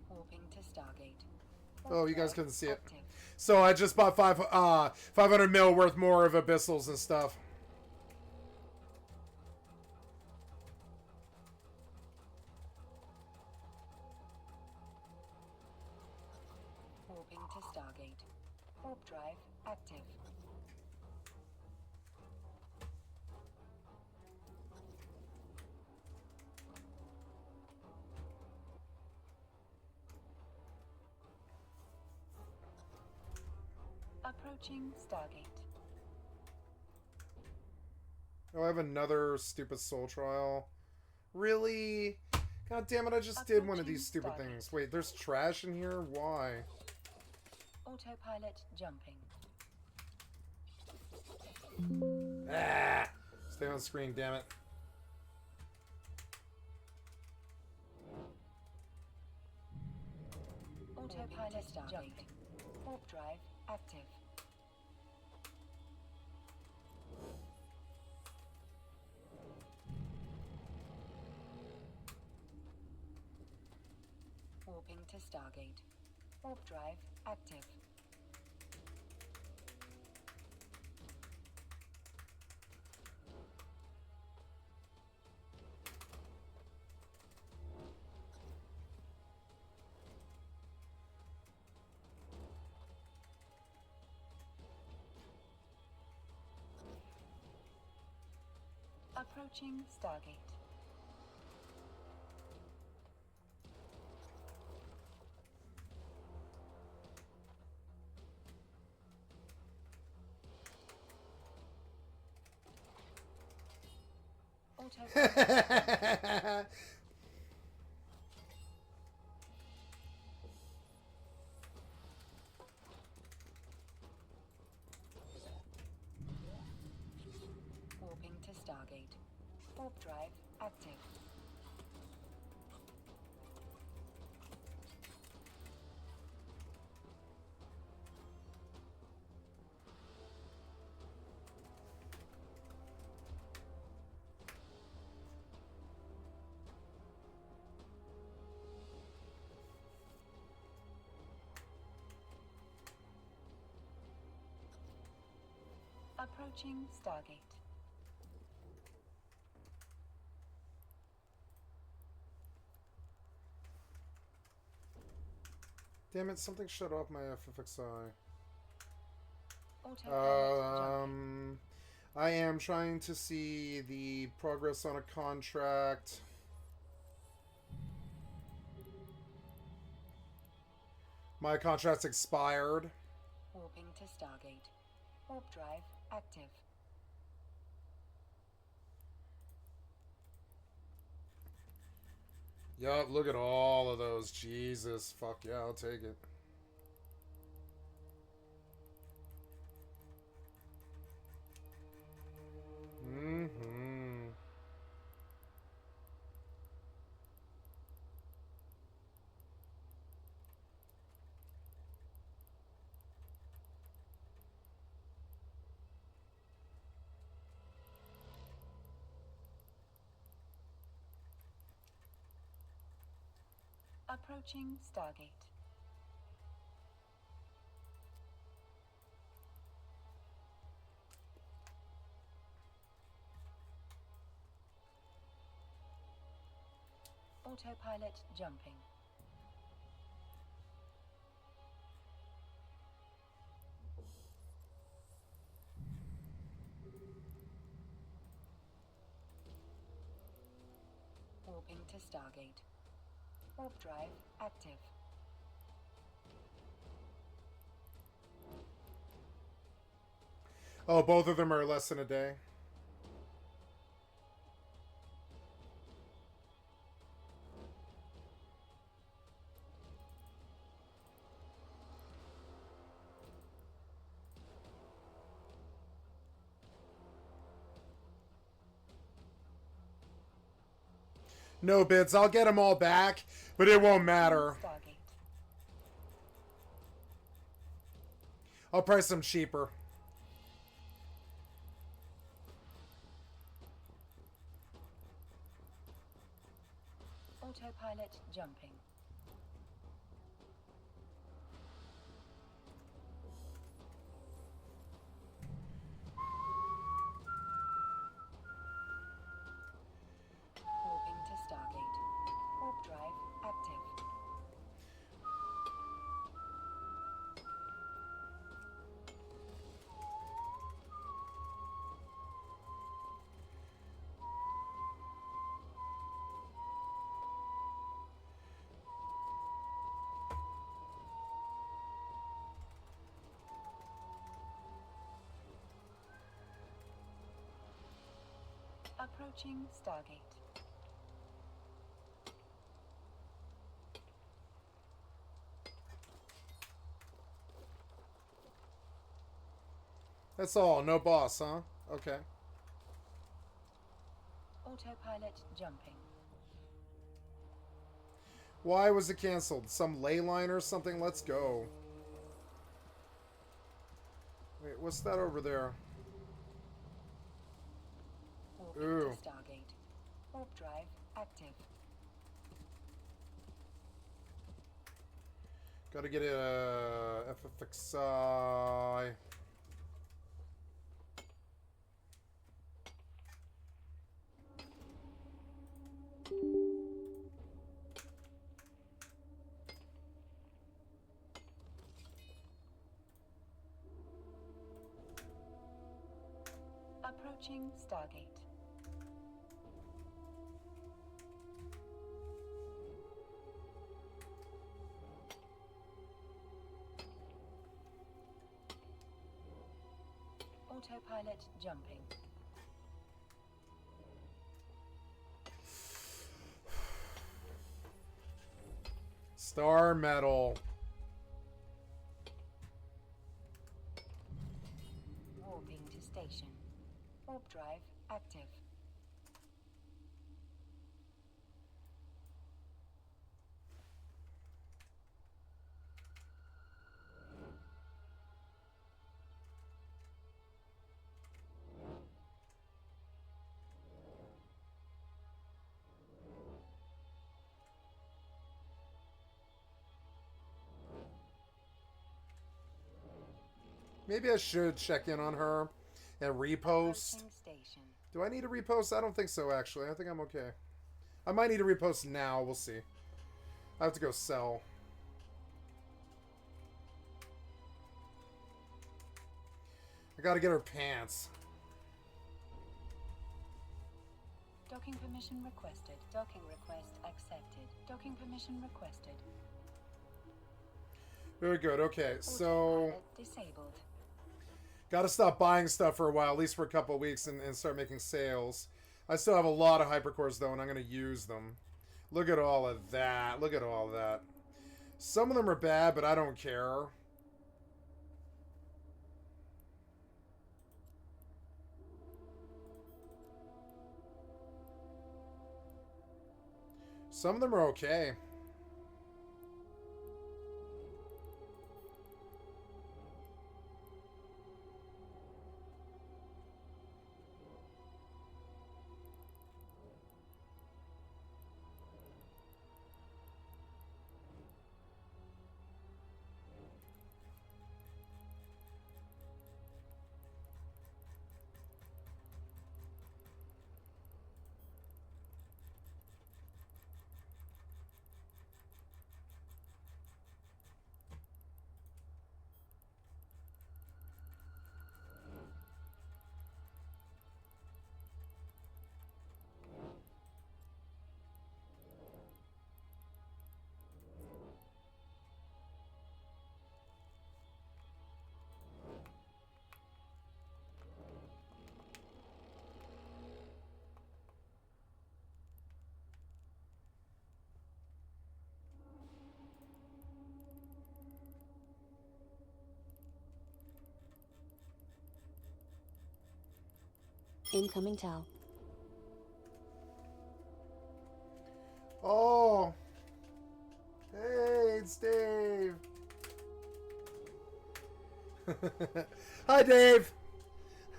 [SPEAKER 2] Warping to Stargate.
[SPEAKER 1] Oh, you guys couldn't see it.
[SPEAKER 2] Active.
[SPEAKER 1] So I just bought 500 mil worth more of abyssals and stuff.
[SPEAKER 2] active. Approaching Stargate.
[SPEAKER 1] Oh, I have another stupid soul trial. Really? God damn it, I just did one of these stupid things. Wait, there's trash in here? Why?
[SPEAKER 2] Autopilot jumping.
[SPEAKER 1] Ah! Stay on screen, damn it.
[SPEAKER 2] Autopilot jumping. Warp drive active. Warping to Stargate. Warp drive active. Approaching Stargate. Warping to Stargate. Warp drive active. Approaching Stargate.
[SPEAKER 1] Damn it, something shut off my FFXI.
[SPEAKER 2] Autopilot
[SPEAKER 1] I am trying to see the progress on a contract. My contract's expired.
[SPEAKER 2] Warping to Stargate. Warp drive active.
[SPEAKER 1] Yup, look at all of those. Jesus, fuck yeah, I'll take it.
[SPEAKER 2] Approaching Stargate. Autopilot jumping. Warping to Stargate. Warp drive active.
[SPEAKER 1] Oh, both of them are less than a day. No bids. I'll get them all back, but it won't matter.
[SPEAKER 2] Stargate.
[SPEAKER 1] I'll price them cheaper.
[SPEAKER 2] Autopilot jumping. Warping to Stargate. Warp drive active. Approaching Stargate.
[SPEAKER 1] That's all. No boss, huh? Okay.
[SPEAKER 2] Autopilot jumping.
[SPEAKER 1] Why was it canceled? Some ley line or something? Let's go. Wait, what's that over there?
[SPEAKER 2] Walking
[SPEAKER 1] Ooh.
[SPEAKER 2] to Stargate. Warp drive active.
[SPEAKER 1] Gotta get a FFXI.
[SPEAKER 2] Approaching Stargate. Autopilot jumping.
[SPEAKER 1] Star Metal.
[SPEAKER 2] Warping to station. Warp drive active.
[SPEAKER 1] Maybe I should check in on her and repost.
[SPEAKER 2] Approaching station.
[SPEAKER 1] Do I need to repost? I don't think so, actually. I think I'm okay. I might need to repost now. We'll see. I have to go sell. I gotta get her pants.
[SPEAKER 2] Docking permission requested. Docking request accepted. Docking permission requested.
[SPEAKER 1] Very good. Okay, so
[SPEAKER 2] Autopilot disabled.
[SPEAKER 1] gotta stop buying stuff for a while, at least for a couple of weeks, and start making sales. I still have a lot of hypercores though, and I'm gonna use them. Look at all of that. Look at all of that. Some of them are bad, but I don't care. Some of them are okay.
[SPEAKER 3] Incoming Tau.
[SPEAKER 1] Oh! Hey, it's Dave! Hi, Dave!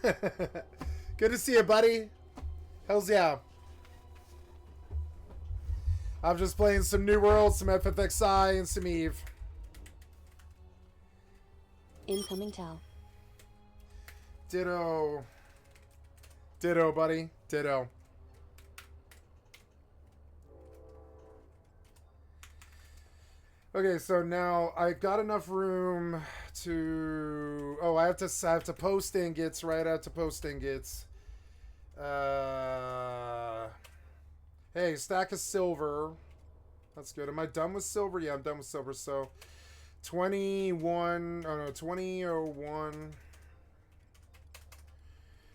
[SPEAKER 1] Good to see you, buddy. How's ya? I'm just playing some New World, some FFXI, and some Eve.
[SPEAKER 3] Incoming Tau.
[SPEAKER 1] Ditto. Ditto, buddy. Ditto. Okay, so now I got enough room to... Oh, I have to post ingots, right? I have to post ingots. Hey, stack of silver. That's good. Am I done with silver? Yeah, I'm done with silver. So, 21... Oh, no, 2001...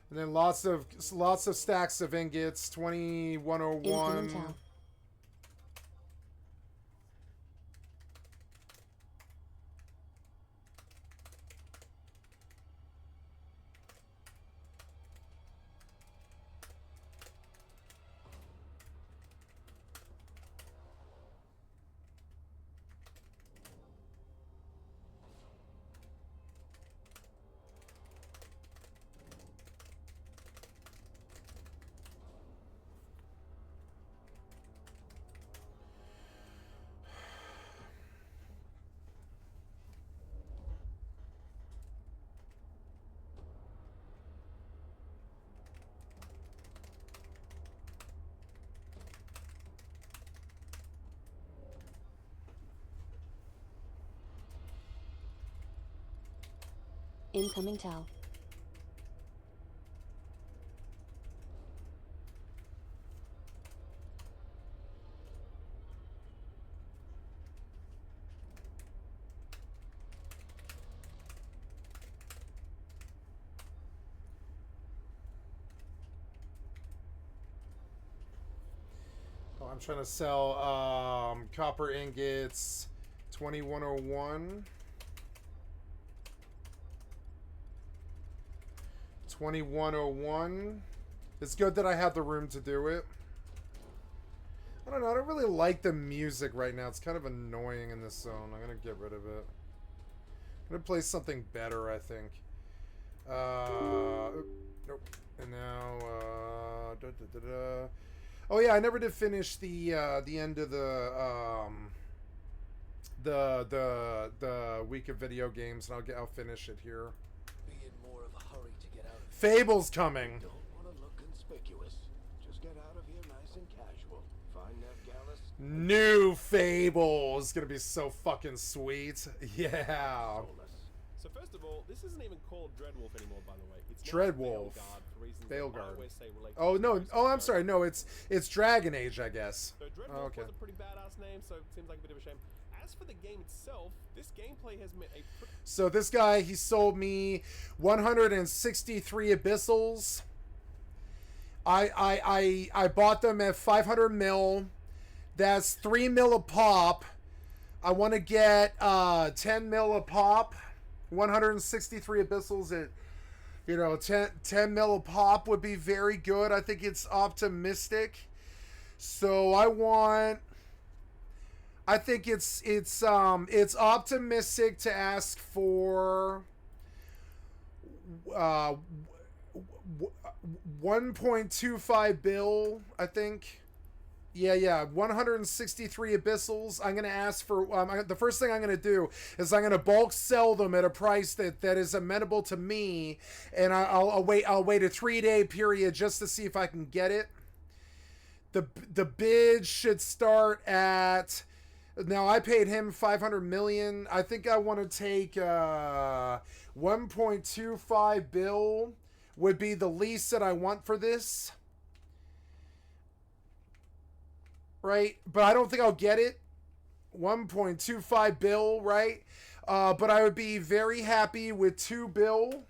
[SPEAKER 1] And then lots of stacks of ingots. 2101.
[SPEAKER 3] Incoming tally. Incoming tally.
[SPEAKER 1] Oh, I'm trying to sell copper ingots. 2101. 2101. It's good that I have the room to do it. I don't know. I don't really like the music right now. It's kind of annoying in this zone. I'm going to get rid of it. I'm going to play something better, I think. Nope. And now, oh yeah, I never did finish the end of the week of video games, and I'll finish it here.
[SPEAKER 11] Be in more of a hurry to get out of here.
[SPEAKER 1] Fable's coming.
[SPEAKER 11] Don't want to look conspicuous. Just get out of here nice and casual. Find that Gallus.
[SPEAKER 1] New Fable is gonna be so fucking sweet. Yeah.
[SPEAKER 8] So first of all, this isn't even called Dreadwolf anymore, by the way. It's
[SPEAKER 1] Dreadwolf.
[SPEAKER 8] Veilguard.
[SPEAKER 1] Oh no! Oh, I'm sorry. No, it's Dragon Age, I guess.
[SPEAKER 8] So Dreadwolf was a pretty badass name, so it seems like a bit of a shame. As for the game itself, this gameplay has met a.
[SPEAKER 1] So this guy, he sold me 163 abyssals. I bought them at 500 mil. That's 3 mil a pop. I want to get 10 mil a pop. 163 abyssals at, 10 mil a pop would be very good. I think it's optimistic. So I think it's optimistic to ask for 1.25 bill, I think. Yeah, 163 abyssals. I'm gonna ask for the first thing I'm gonna do is I'm gonna bulk sell them at a price that is amenable to me, and I'll wait a 3-day period just to see if I can get it. The bid should start at. Now, I paid him 500 million. I think I want to take 1.25 bill would be the least that I want for this. Right? But I don't think I'll get it. 1.25 bill, right? But I would be very happy with 2 bill.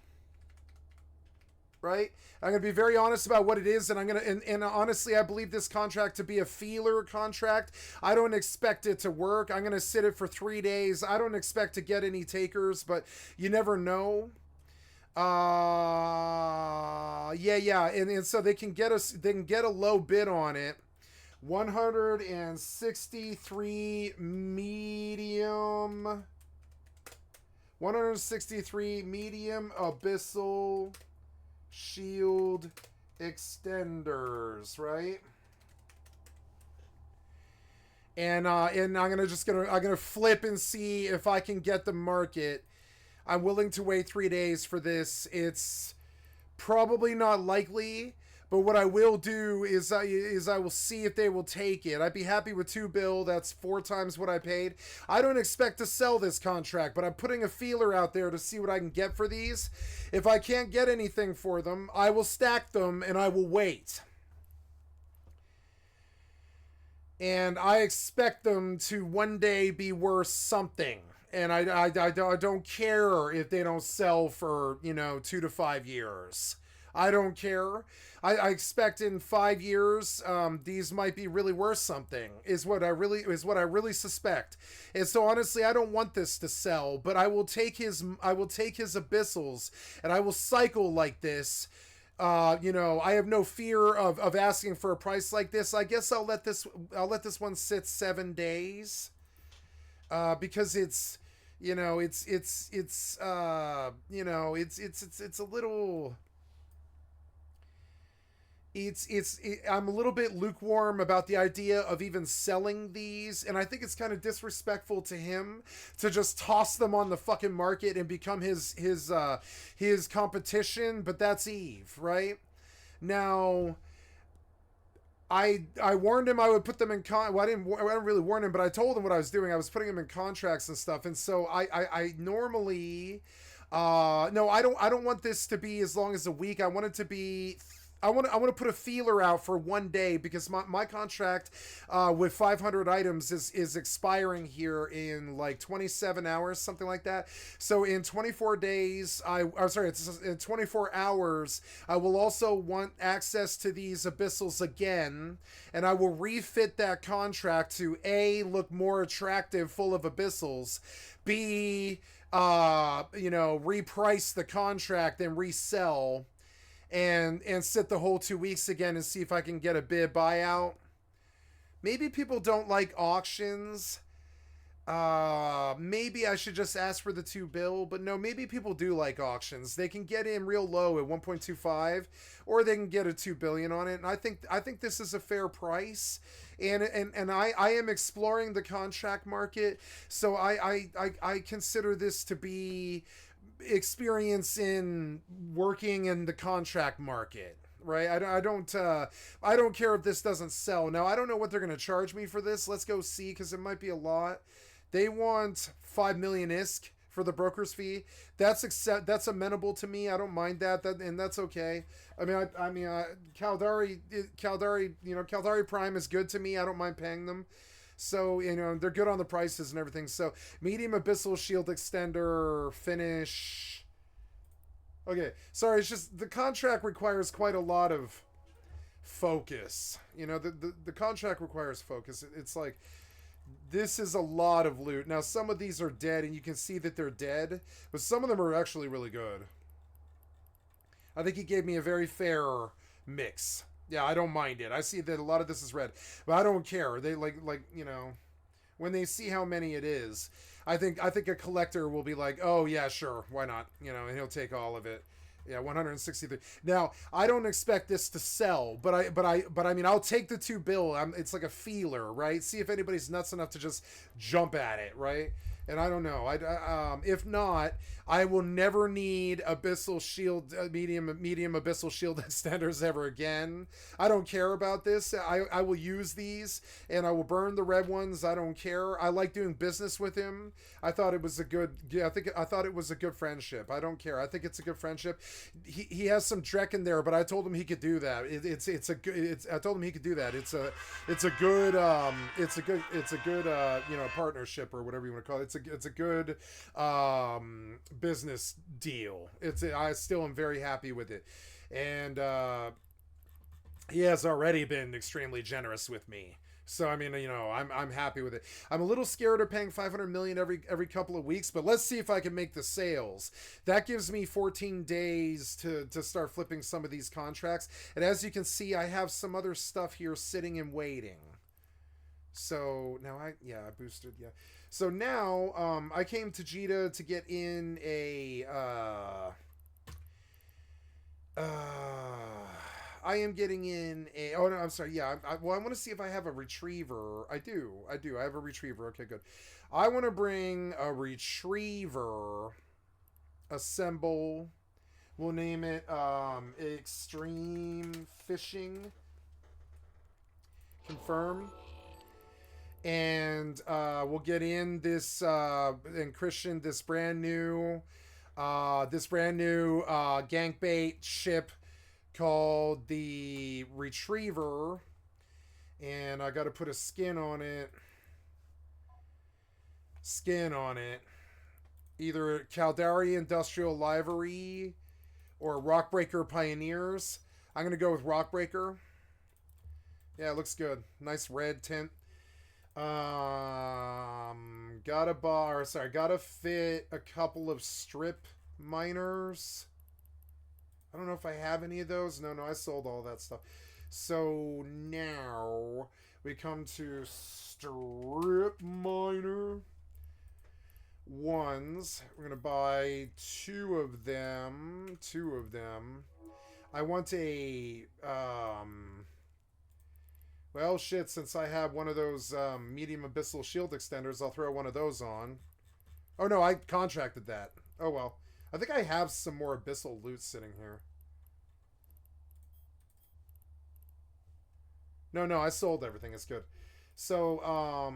[SPEAKER 1] Right? I'm going to be very honest about what it is, and and honestly, I believe this contract to be a feeler contract. I don't expect it to work. I'm going to sit it for 3 days. I don't expect to get any takers, but you never know. Yeah, and so they can get a low bid on it. 163 medium. 163 medium abyssal shield extenders, right? And I'm gonna flip and see if I can get the market. I'm willing to wait 3 days for this. It's probably not likely, but what I will do is I will see if they will take it. I'd be happy with 2 bill. That's 4 times what I paid. I don't expect to sell this contract, but I'm putting a feeler out there to see what I can get for these. If I can't get anything for them, I will stack them and I will wait. And I expect them to one day be worth something. And I don't care if they don't sell for, 2 to 5 years. I don't care. I expect in 5 years, these might be really worth something. Is what I really suspect. And so honestly, I don't want this to sell, but I will take his abyssals, and I will cycle like this. You know, I have no fear of asking for a price like this. I guess I'll let this one sit 7 days, because it's, you know, it's a little. I'm a little bit lukewarm about the idea of even selling these, and I think it's kind of disrespectful to him to just toss them on the fucking market and become his competition. But that's Eve, right? Now, I warned him I would put them in well, I didn't really warn him, but I told him what I was doing. I was putting them in contracts and stuff, and so I normally no, I don't want this to be as long as a week. I want it to be. I want to put a feeler out for 1 day, because my contract with 500 items is expiring here in like 27 hours, something like that. So in 24 days, in 24 hours, I will also want access to these abyssals again, and I will refit that contract to A, look more attractive, full of abyssals, B, reprice the contract and resell, and sit the whole 2 weeks again and see if I can get a bid buyout. Maybe people don't like auctions. Maybe I should just ask for the 2 bill, but no, maybe people do like auctions. They can get in real low at 1.25, or they can get a 2 billion on it. And I think this is a fair price. And I am exploring the contract market, so I consider this to be experience in working in the contract market, right? I don't care if this doesn't sell. Now, I don't know what they're going to charge me for this. Let's go see, because it might be a lot. They want 5 million ISK for the broker's fee. That's amenable to me. I don't mind that, and that's okay. I mean, Caldari Prime is good to me. I don't mind paying them. So, they're good on the prices and everything. So, medium abyssal shield extender, finish. Okay, sorry, it's just the contract requires quite a lot of focus. The contract requires focus. It's like, this is a lot of loot. Now, some of these are dead, and you can see that they're dead, but some of them are actually really good. I think he gave me a very fair mix. Yeah, I don't mind it. I see that a lot of this is red, but I don't care. They like when they see how many it is, I think a collector will be like, "Oh yeah, sure, why not?" And he'll take all of it. Yeah, 163. Now, I don't expect this to sell, but I mean, I'll take the 2 bill. It's like a feeler, right? See if anybody's nuts enough to just jump at it, right? And I don't know. If not, I will never need abyssal shield, medium abyssal shield extenders ever again. I don't care about this. I will use these, and I will burn the red ones. I don't care. I like doing business with him. I thought it was a good. Yeah, I thought it was a good friendship. I don't care. I think it's a good friendship. He has some Drek in there, but I told him he could do that. I told him he could do that. It's a good partnership, or whatever you want to call it. It's a good business deal. I still am very happy with it, and he has already been extremely generous with me. So I mean, I'm happy with it. I'm a little scared of paying 500 million every couple of weeks, but let's see if I can make the sales. That gives me 14 days to start flipping some of these contracts. And as you can see, I have some other stuff here sitting and waiting. So now I boosted, yeah. So now I came to Jita to get in a I am getting in a... Oh, no, I'm sorry. Yeah, I want to see if I have a retriever. I do. I have a retriever. Okay, good. I want to bring a retriever. Assemble. We'll name it Extreme Fishing. Confirm. And we'll get in this... and Christian, this brand new gank bait ship called the Retriever, and I got to put a skin on it. Either Caldari Industrial Livery or Rockbreaker Pioneers. I'm going to go with Rockbreaker. Yeah, it looks good. Nice red tint. Gotta fit a couple of strip miners. I don't know if I have any of those. No, I sold all that stuff. So now we come to strip miner ones. We're gonna buy two of them. I want a well, shit, since I have one of those medium abyssal shield extenders, I'll throw one of those on. Oh, no, I contracted that. Oh, well. I think I have some more abyssal loot sitting here. No, I sold everything. It's good. So,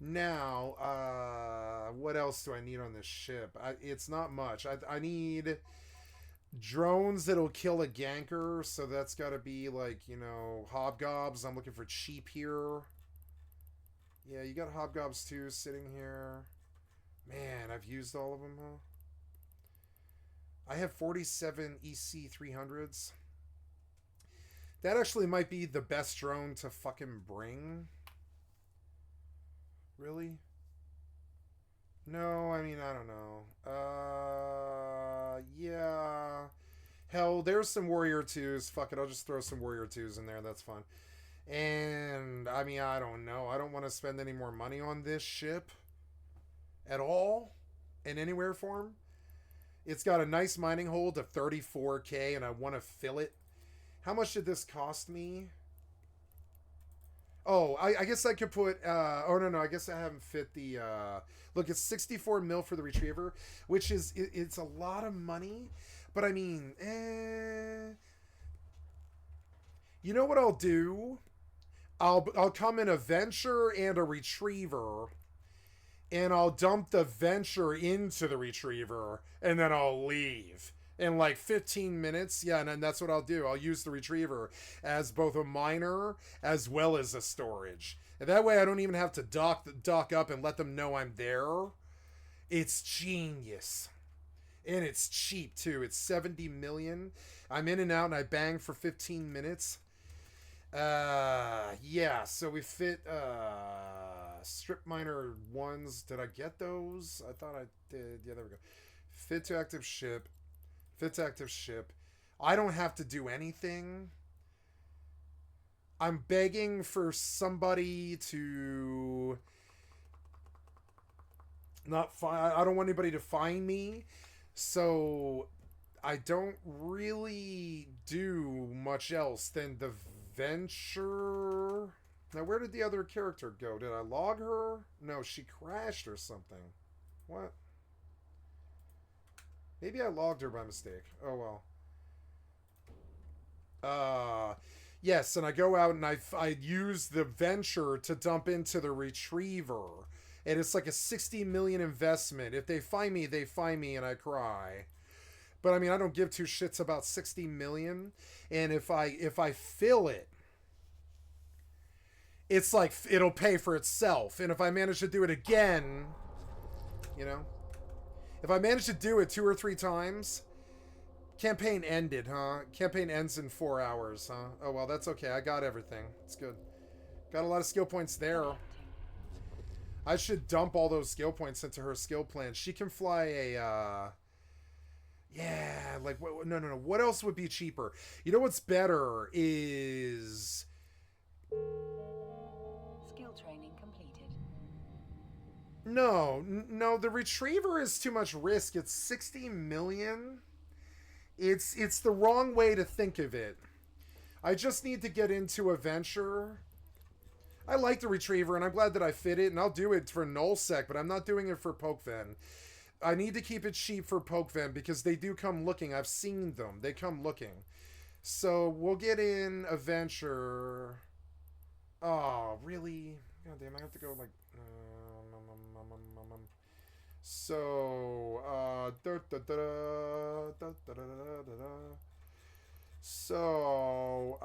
[SPEAKER 1] now, what else do I need on this ship? It's not much. I need drones that'll kill a ganker, so that's got to be like, you know, hobgobs. I'm looking for cheap here. Yeah, you got hobgobs too sitting here. Man, I've used all of them, huh? I have 47 EC 300s. That actually might be the best drone to fucking bring. Really? No, I mean, I don't know. Yeah. Hell, there's some Warrior 2s. Fuck it, I'll just throw some Warrior 2s in there. That's fine. And, I mean, I don't know. I don't want to spend any more money on this ship. At all. In anywhere form. It's got a nice mining hold of 34K, and I want to fill it. How much did this cost me? Oh, I guess I could put, oh, no, I guess I haven't fit the, look, it's 64 mil for the Retriever, which is, it's a lot of money, but I mean, you know what I'll do? I'll come in a Venture and a Retriever, and I'll dump the Venture into the Retriever, and then I'll leave. In like 15 minutes, yeah, and then that's what I'll do. I'll use the Retriever as both a miner as well as a storage. And that way I don't even have to dock up and let them know I'm there. It's genius. And it's cheap, too. It's 70 million. I'm in and out, and I bang for 15 minutes. Yeah, so we fit, strip miner ones. Did I get those? I thought I did. Yeah, there we go. Fit to active ship. I don't have to do anything. I'm begging for somebody to not find. I don't want anybody to find me. So I don't really do much else than the Venture. Now, where did the other character go? Did I log her? No, she crashed or something. What? Maybe I logged her by mistake. Oh, well. Yes, and I go out and I use the Venture to dump into the Retriever. And it's like a 60 million investment. If they find me, and I cry. But I mean, I don't give two shits about 60 million. And if I fill it, it's like it'll pay for itself. And if I manage to do it again, you know, if I manage to do it 2 or 3 times, campaign ended, huh? Campaign ends in 4 hours, huh? Oh, well, that's okay. I got everything. It's good. Got a lot of skill points there. I should dump all those skill points into her skill plan. She can fly a, yeah, like, no. What else would be cheaper? You know what's better is...
[SPEAKER 2] Skill training completed.
[SPEAKER 1] No, the Retriever is too much risk. It's 60 million. It's the wrong way to think of it. I just need to get into a Venture. I like the Retriever, and I'm glad that I fit it, and I'll do it for nullsec, but I'm not doing it for Pokeven. I need to keep it cheap for Pokeven, because they do come looking. I've seen them. They come looking. So, we'll get in a Venture. Oh, really? God damn, I have to go, like... So,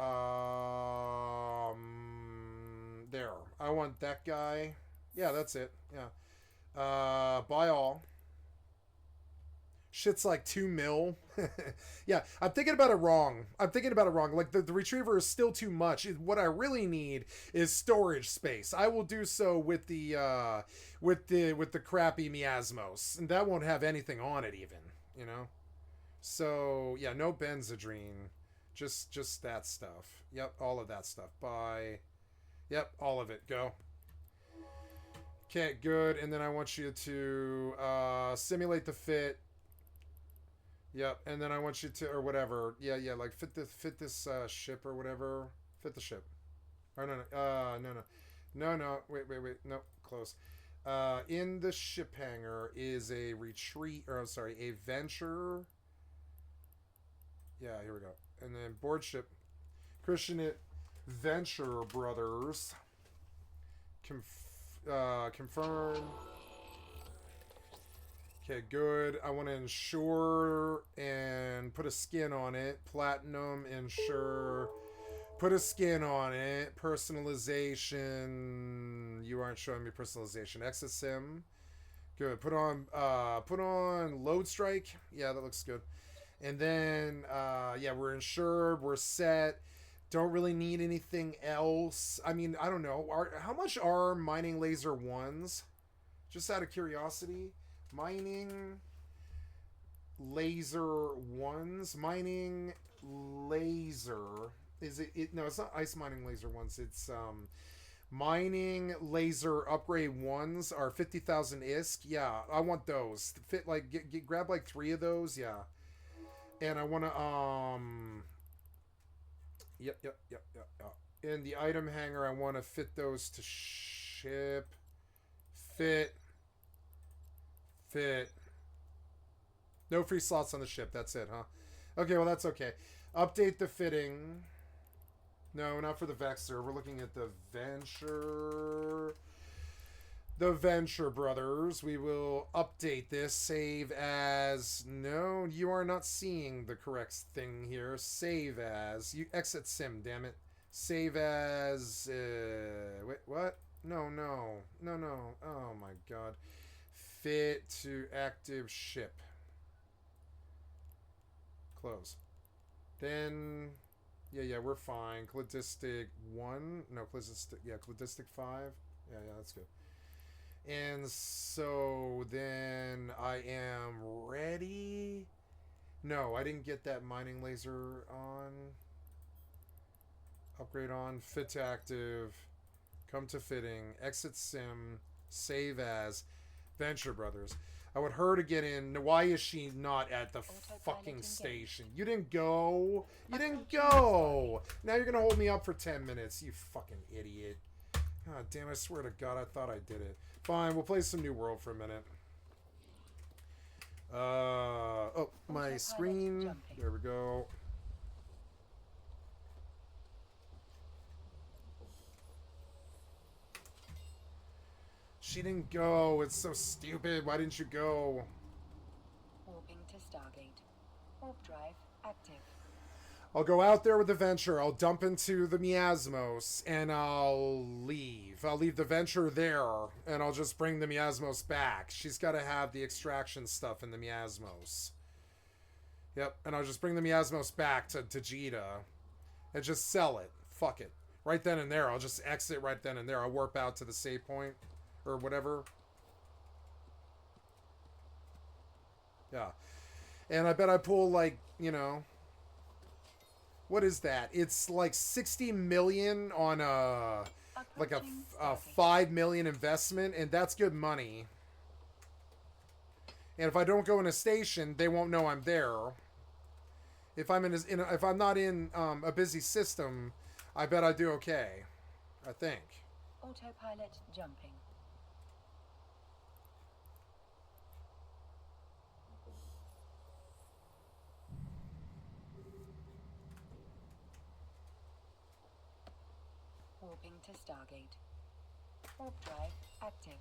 [SPEAKER 1] there. I want that guy. Yeah, that's it. Yeah. Buy all. Shit's like 2 mil. Yeah, I'm thinking about it wrong. Like the retriever is still too much. What I really need is storage space. I will do so with the crappy miasmos, and that won't have anything on it even, you know. So yeah, no benzodrine, just that stuff. Yep, all of that stuff. Bye. Yep, all of it. Go. Okay, good. And then I want you to simulate the fit. Yep, and then I want you to, or whatever. Yeah, like fit this ship or whatever. Fit the ship. Or no. Wait. No, close. In the ship hangar is a a venture. Yeah, here we go. And then board ship. Christian it Venture Brothers. Confirm. Okay, good. I want to insure and put a skin on it. Platinum, insure. Put a skin on it. Personalization. You aren't showing me personalization. Exit sim. Good. Put on load strike. Yeah, that looks good. And then yeah, we're insured. We're set. Don't really need anything else. I mean, I don't know. How much are mining laser ones? Just out of curiosity. Mining laser ones. Mining laser. Is it no, it's not ice mining laser ones. It's mining laser upgrade ones are 50,000 ISK. Yeah, I want those. Fit like grab like 3 of those. Yeah. And I want to Yep. In the item hanger, I want to fit those to ship. Fit. No free slots on the ship. That's it, huh? Okay, well, that's okay. Update the fitting. No, not for the Vexer. We're looking at the Venture. The Venture Brothers. We will update this. Save as... No, you are not seeing the correct thing here. Save as... You exit sim, damn it. Save as... wait, what? No. Oh, my God. Fit to active ship. Close. Then... Yeah, we're fine. Cladistic 1. No, Cladistic 5. Yeah, that's good. And so then I am ready. No, I didn't get that mining laser on. Upgrade on. Fit to active. Come to fitting. Exit sim. Save as. Venture Brothers. I want her to get in. Why is she not at the fucking station? You didn't go. Now you're going to hold me up for 10 minutes. You fucking idiot. God damn, I swear to God, I thought I did it. Fine, we'll play some New World for a minute. Oh, my screen. There we go. She didn't go. It's so stupid. Why didn't you go?
[SPEAKER 2] Warping to Stargate. Warp drive active.
[SPEAKER 1] I'll go out there with the Venture. I'll dump into the Miasmos, and I'll leave. I'll leave the Venture there, and I'll just bring the Miasmos back. She's got to have the extraction stuff in the Miasmos. Yep, and I'll just bring the Miasmos back to Jita, and just sell it. Fuck it. Right then and there. I'll just exit right then and there. I'll warp out to the save point, or whatever. Yeah. And I bet I pull, like, you know... What is that? It's like 60 million on a 5 million investment, and that's good money. And if I don't go in a station, they won't know I'm there. If I'm if I'm not in a busy system, I bet I do okay. I think.
[SPEAKER 2] Autopilot jumping. Warping to Stargate. Warp drive active.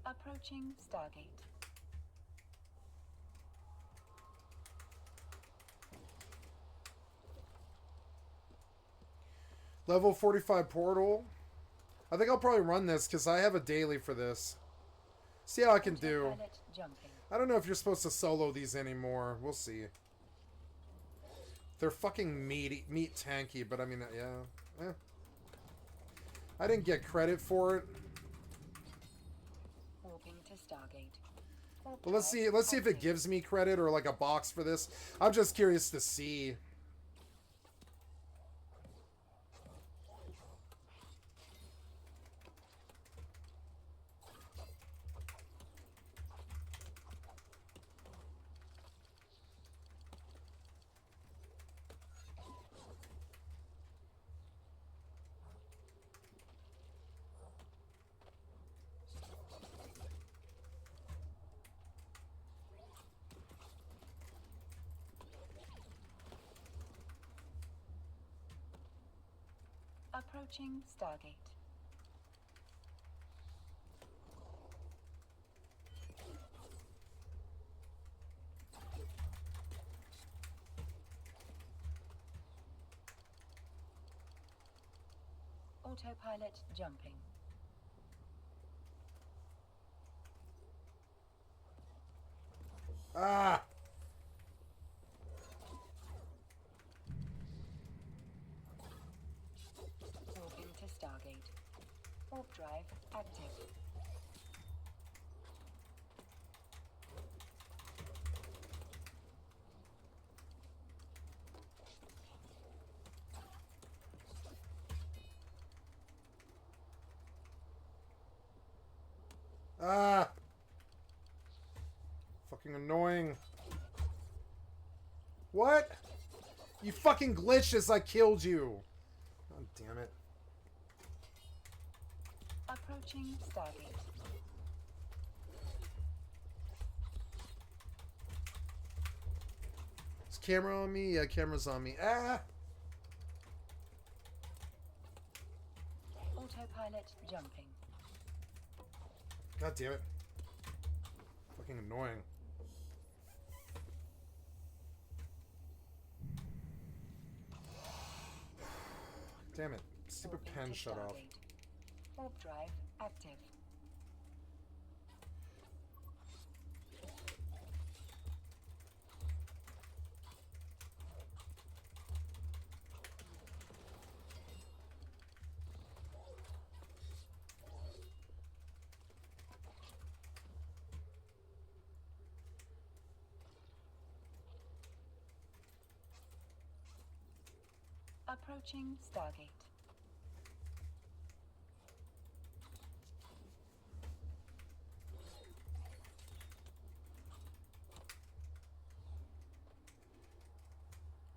[SPEAKER 2] Approaching Stargate.
[SPEAKER 1] Level 45 portal. I think I'll probably run this because I have a daily for this. See how I can do.
[SPEAKER 2] Autopilot jumping.
[SPEAKER 1] I don't know if you're supposed to solo these anymore. We'll see. They're fucking meat tanky, but I mean, yeah. I didn't get credit for it.
[SPEAKER 2] Warping to Stargate. Warp
[SPEAKER 1] But let's
[SPEAKER 2] drive
[SPEAKER 1] see if it
[SPEAKER 2] active.
[SPEAKER 1] gives me credit or like a box for this. I'm just curious to see.
[SPEAKER 2] Approaching Stargate. Autopilot jumping.
[SPEAKER 1] Ah!
[SPEAKER 2] Warping to Stargate. Warp drive active.
[SPEAKER 1] Ah! Fucking annoying. What? You fucking glitched as I killed you. God damn it.
[SPEAKER 2] Approaching Stargate.
[SPEAKER 1] Is camera on me? Yeah, camera's on me. Ah!
[SPEAKER 2] Autopilot jumping.
[SPEAKER 1] God damn it. Fucking annoying. Damn it. Stupid
[SPEAKER 2] Warping
[SPEAKER 1] pen
[SPEAKER 2] to
[SPEAKER 1] shut off.
[SPEAKER 2] Stargate. Warp drive active. Approaching Stargate.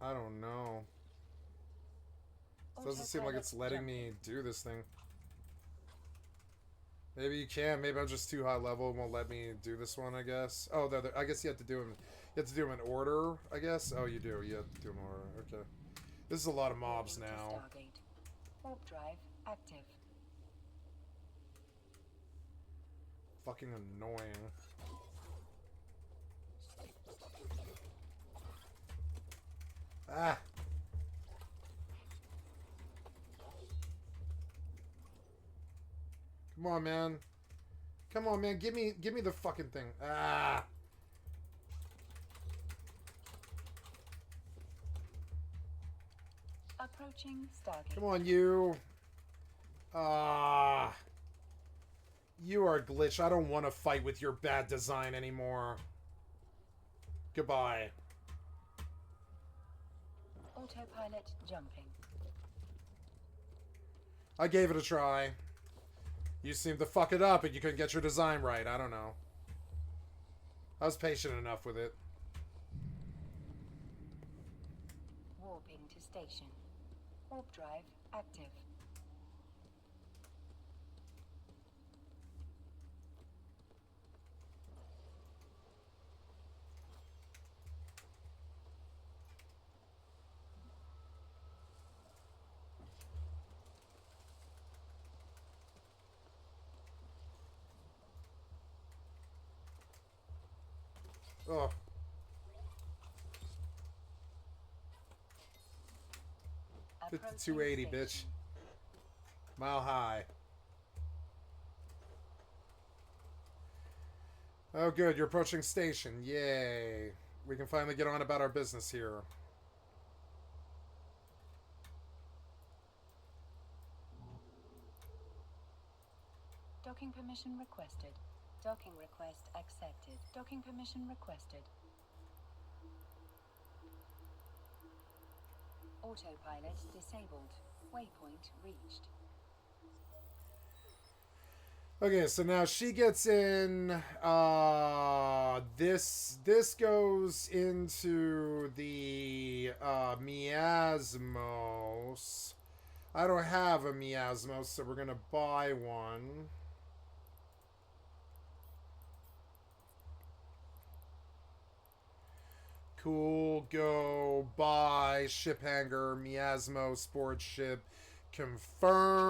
[SPEAKER 1] I don't know. It doesn't seem like it's letting me do this thing. Maybe you can. Maybe I'm just too high level and won't let me do this one, I guess. Oh, I guess you have to do them. You have to do them in order, I guess. Oh, you do. You have to do them in order. Okay. This is a lot of mobs
[SPEAKER 2] Warping to
[SPEAKER 1] now.
[SPEAKER 2] Stargate. Warp drive active.
[SPEAKER 1] Fucking annoying. Ah. Come on, man. Come on, man. Give me the fucking thing. Ah.
[SPEAKER 2] Approaching Stargate.
[SPEAKER 1] Come on, you. Ah. You are a glitch. I don't want to fight with your bad design anymore. Goodbye.
[SPEAKER 2] Autopilot jumping.
[SPEAKER 1] I gave it a try. You seemed to fuck it up and you couldn't get your design right. I don't know. I was patient enough with it.
[SPEAKER 2] Warping to station. Warp drive active.
[SPEAKER 1] Oh.
[SPEAKER 2] Approaching
[SPEAKER 1] 280, bitch.
[SPEAKER 2] station.
[SPEAKER 1] Mile high. Oh, good. You're approaching station. Yay. We can finally get on about our business here.
[SPEAKER 2] Docking permission requested. Docking request accepted. Docking permission requested. Autopilot disabled. Waypoint reached.
[SPEAKER 1] Okay, so now she gets in. This goes into the miasmos. I don't have a miasmos, so we're gonna buy one. Cool, go, buy, ship hangar, miasmo, sports ship, confirm.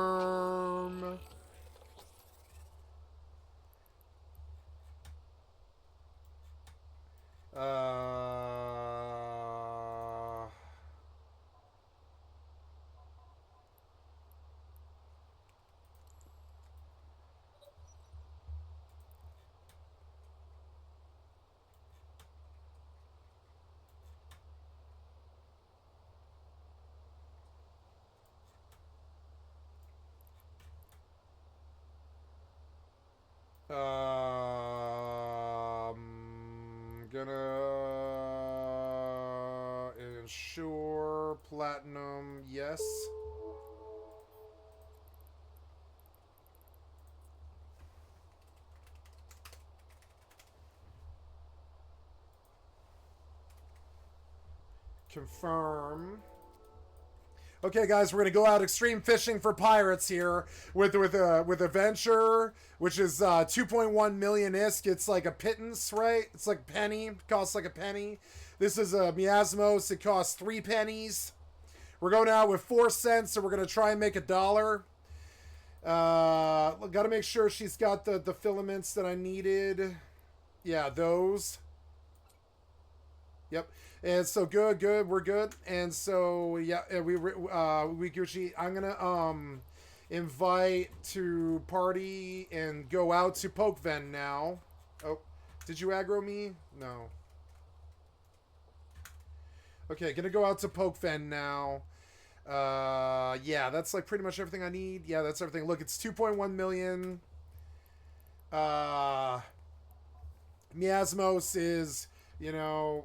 [SPEAKER 1] Gonna ensure platinum, yes. Confirm. Okay, guys, we're gonna go out extreme fishing for pirates here with a venture, which is 2.1 million ISK. It's like a pittance, right? It's like a penny. It costs like a penny. This is a miasmos. It costs 3 pennies. We're going out with 4 cents, so we're gonna try and make $1. Got to make sure she's got the filaments that I needed. Yeah, those. Yep. And so good, we're good. And so yeah, we Gucci. I'm gonna invite to party and go out to Pokeven now. Oh, did you aggro me? No. Okay, gonna go out to Pokeven now. Yeah, that's like pretty much everything I need. Yeah, that's everything. Look, it's 2.1 million. Miasmos is, you know,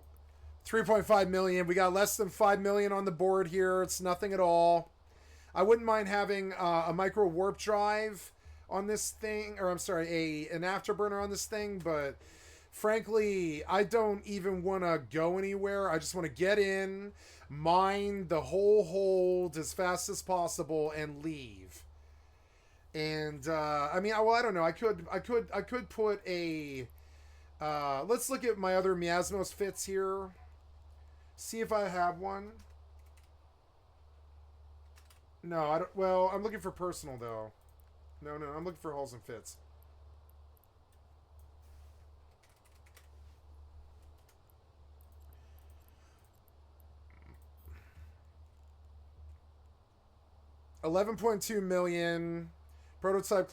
[SPEAKER 1] 3.5 million. We got less than 5 million on the board here. It's nothing at all. I wouldn't mind having a micro warp drive on this thing, or I'm sorry, an afterburner on this thing, but frankly, I don't even want to go anywhere. I just want to get in, mine the whole hold as fast as possible, and leave. And I mean, well, I don't know. I could put a. Let's look at my other miasmos fits here. See if I have one. No, I don't. Well, I'm looking for personal though. No, I'm looking for holes and fits. $11.2 million. Prototype close.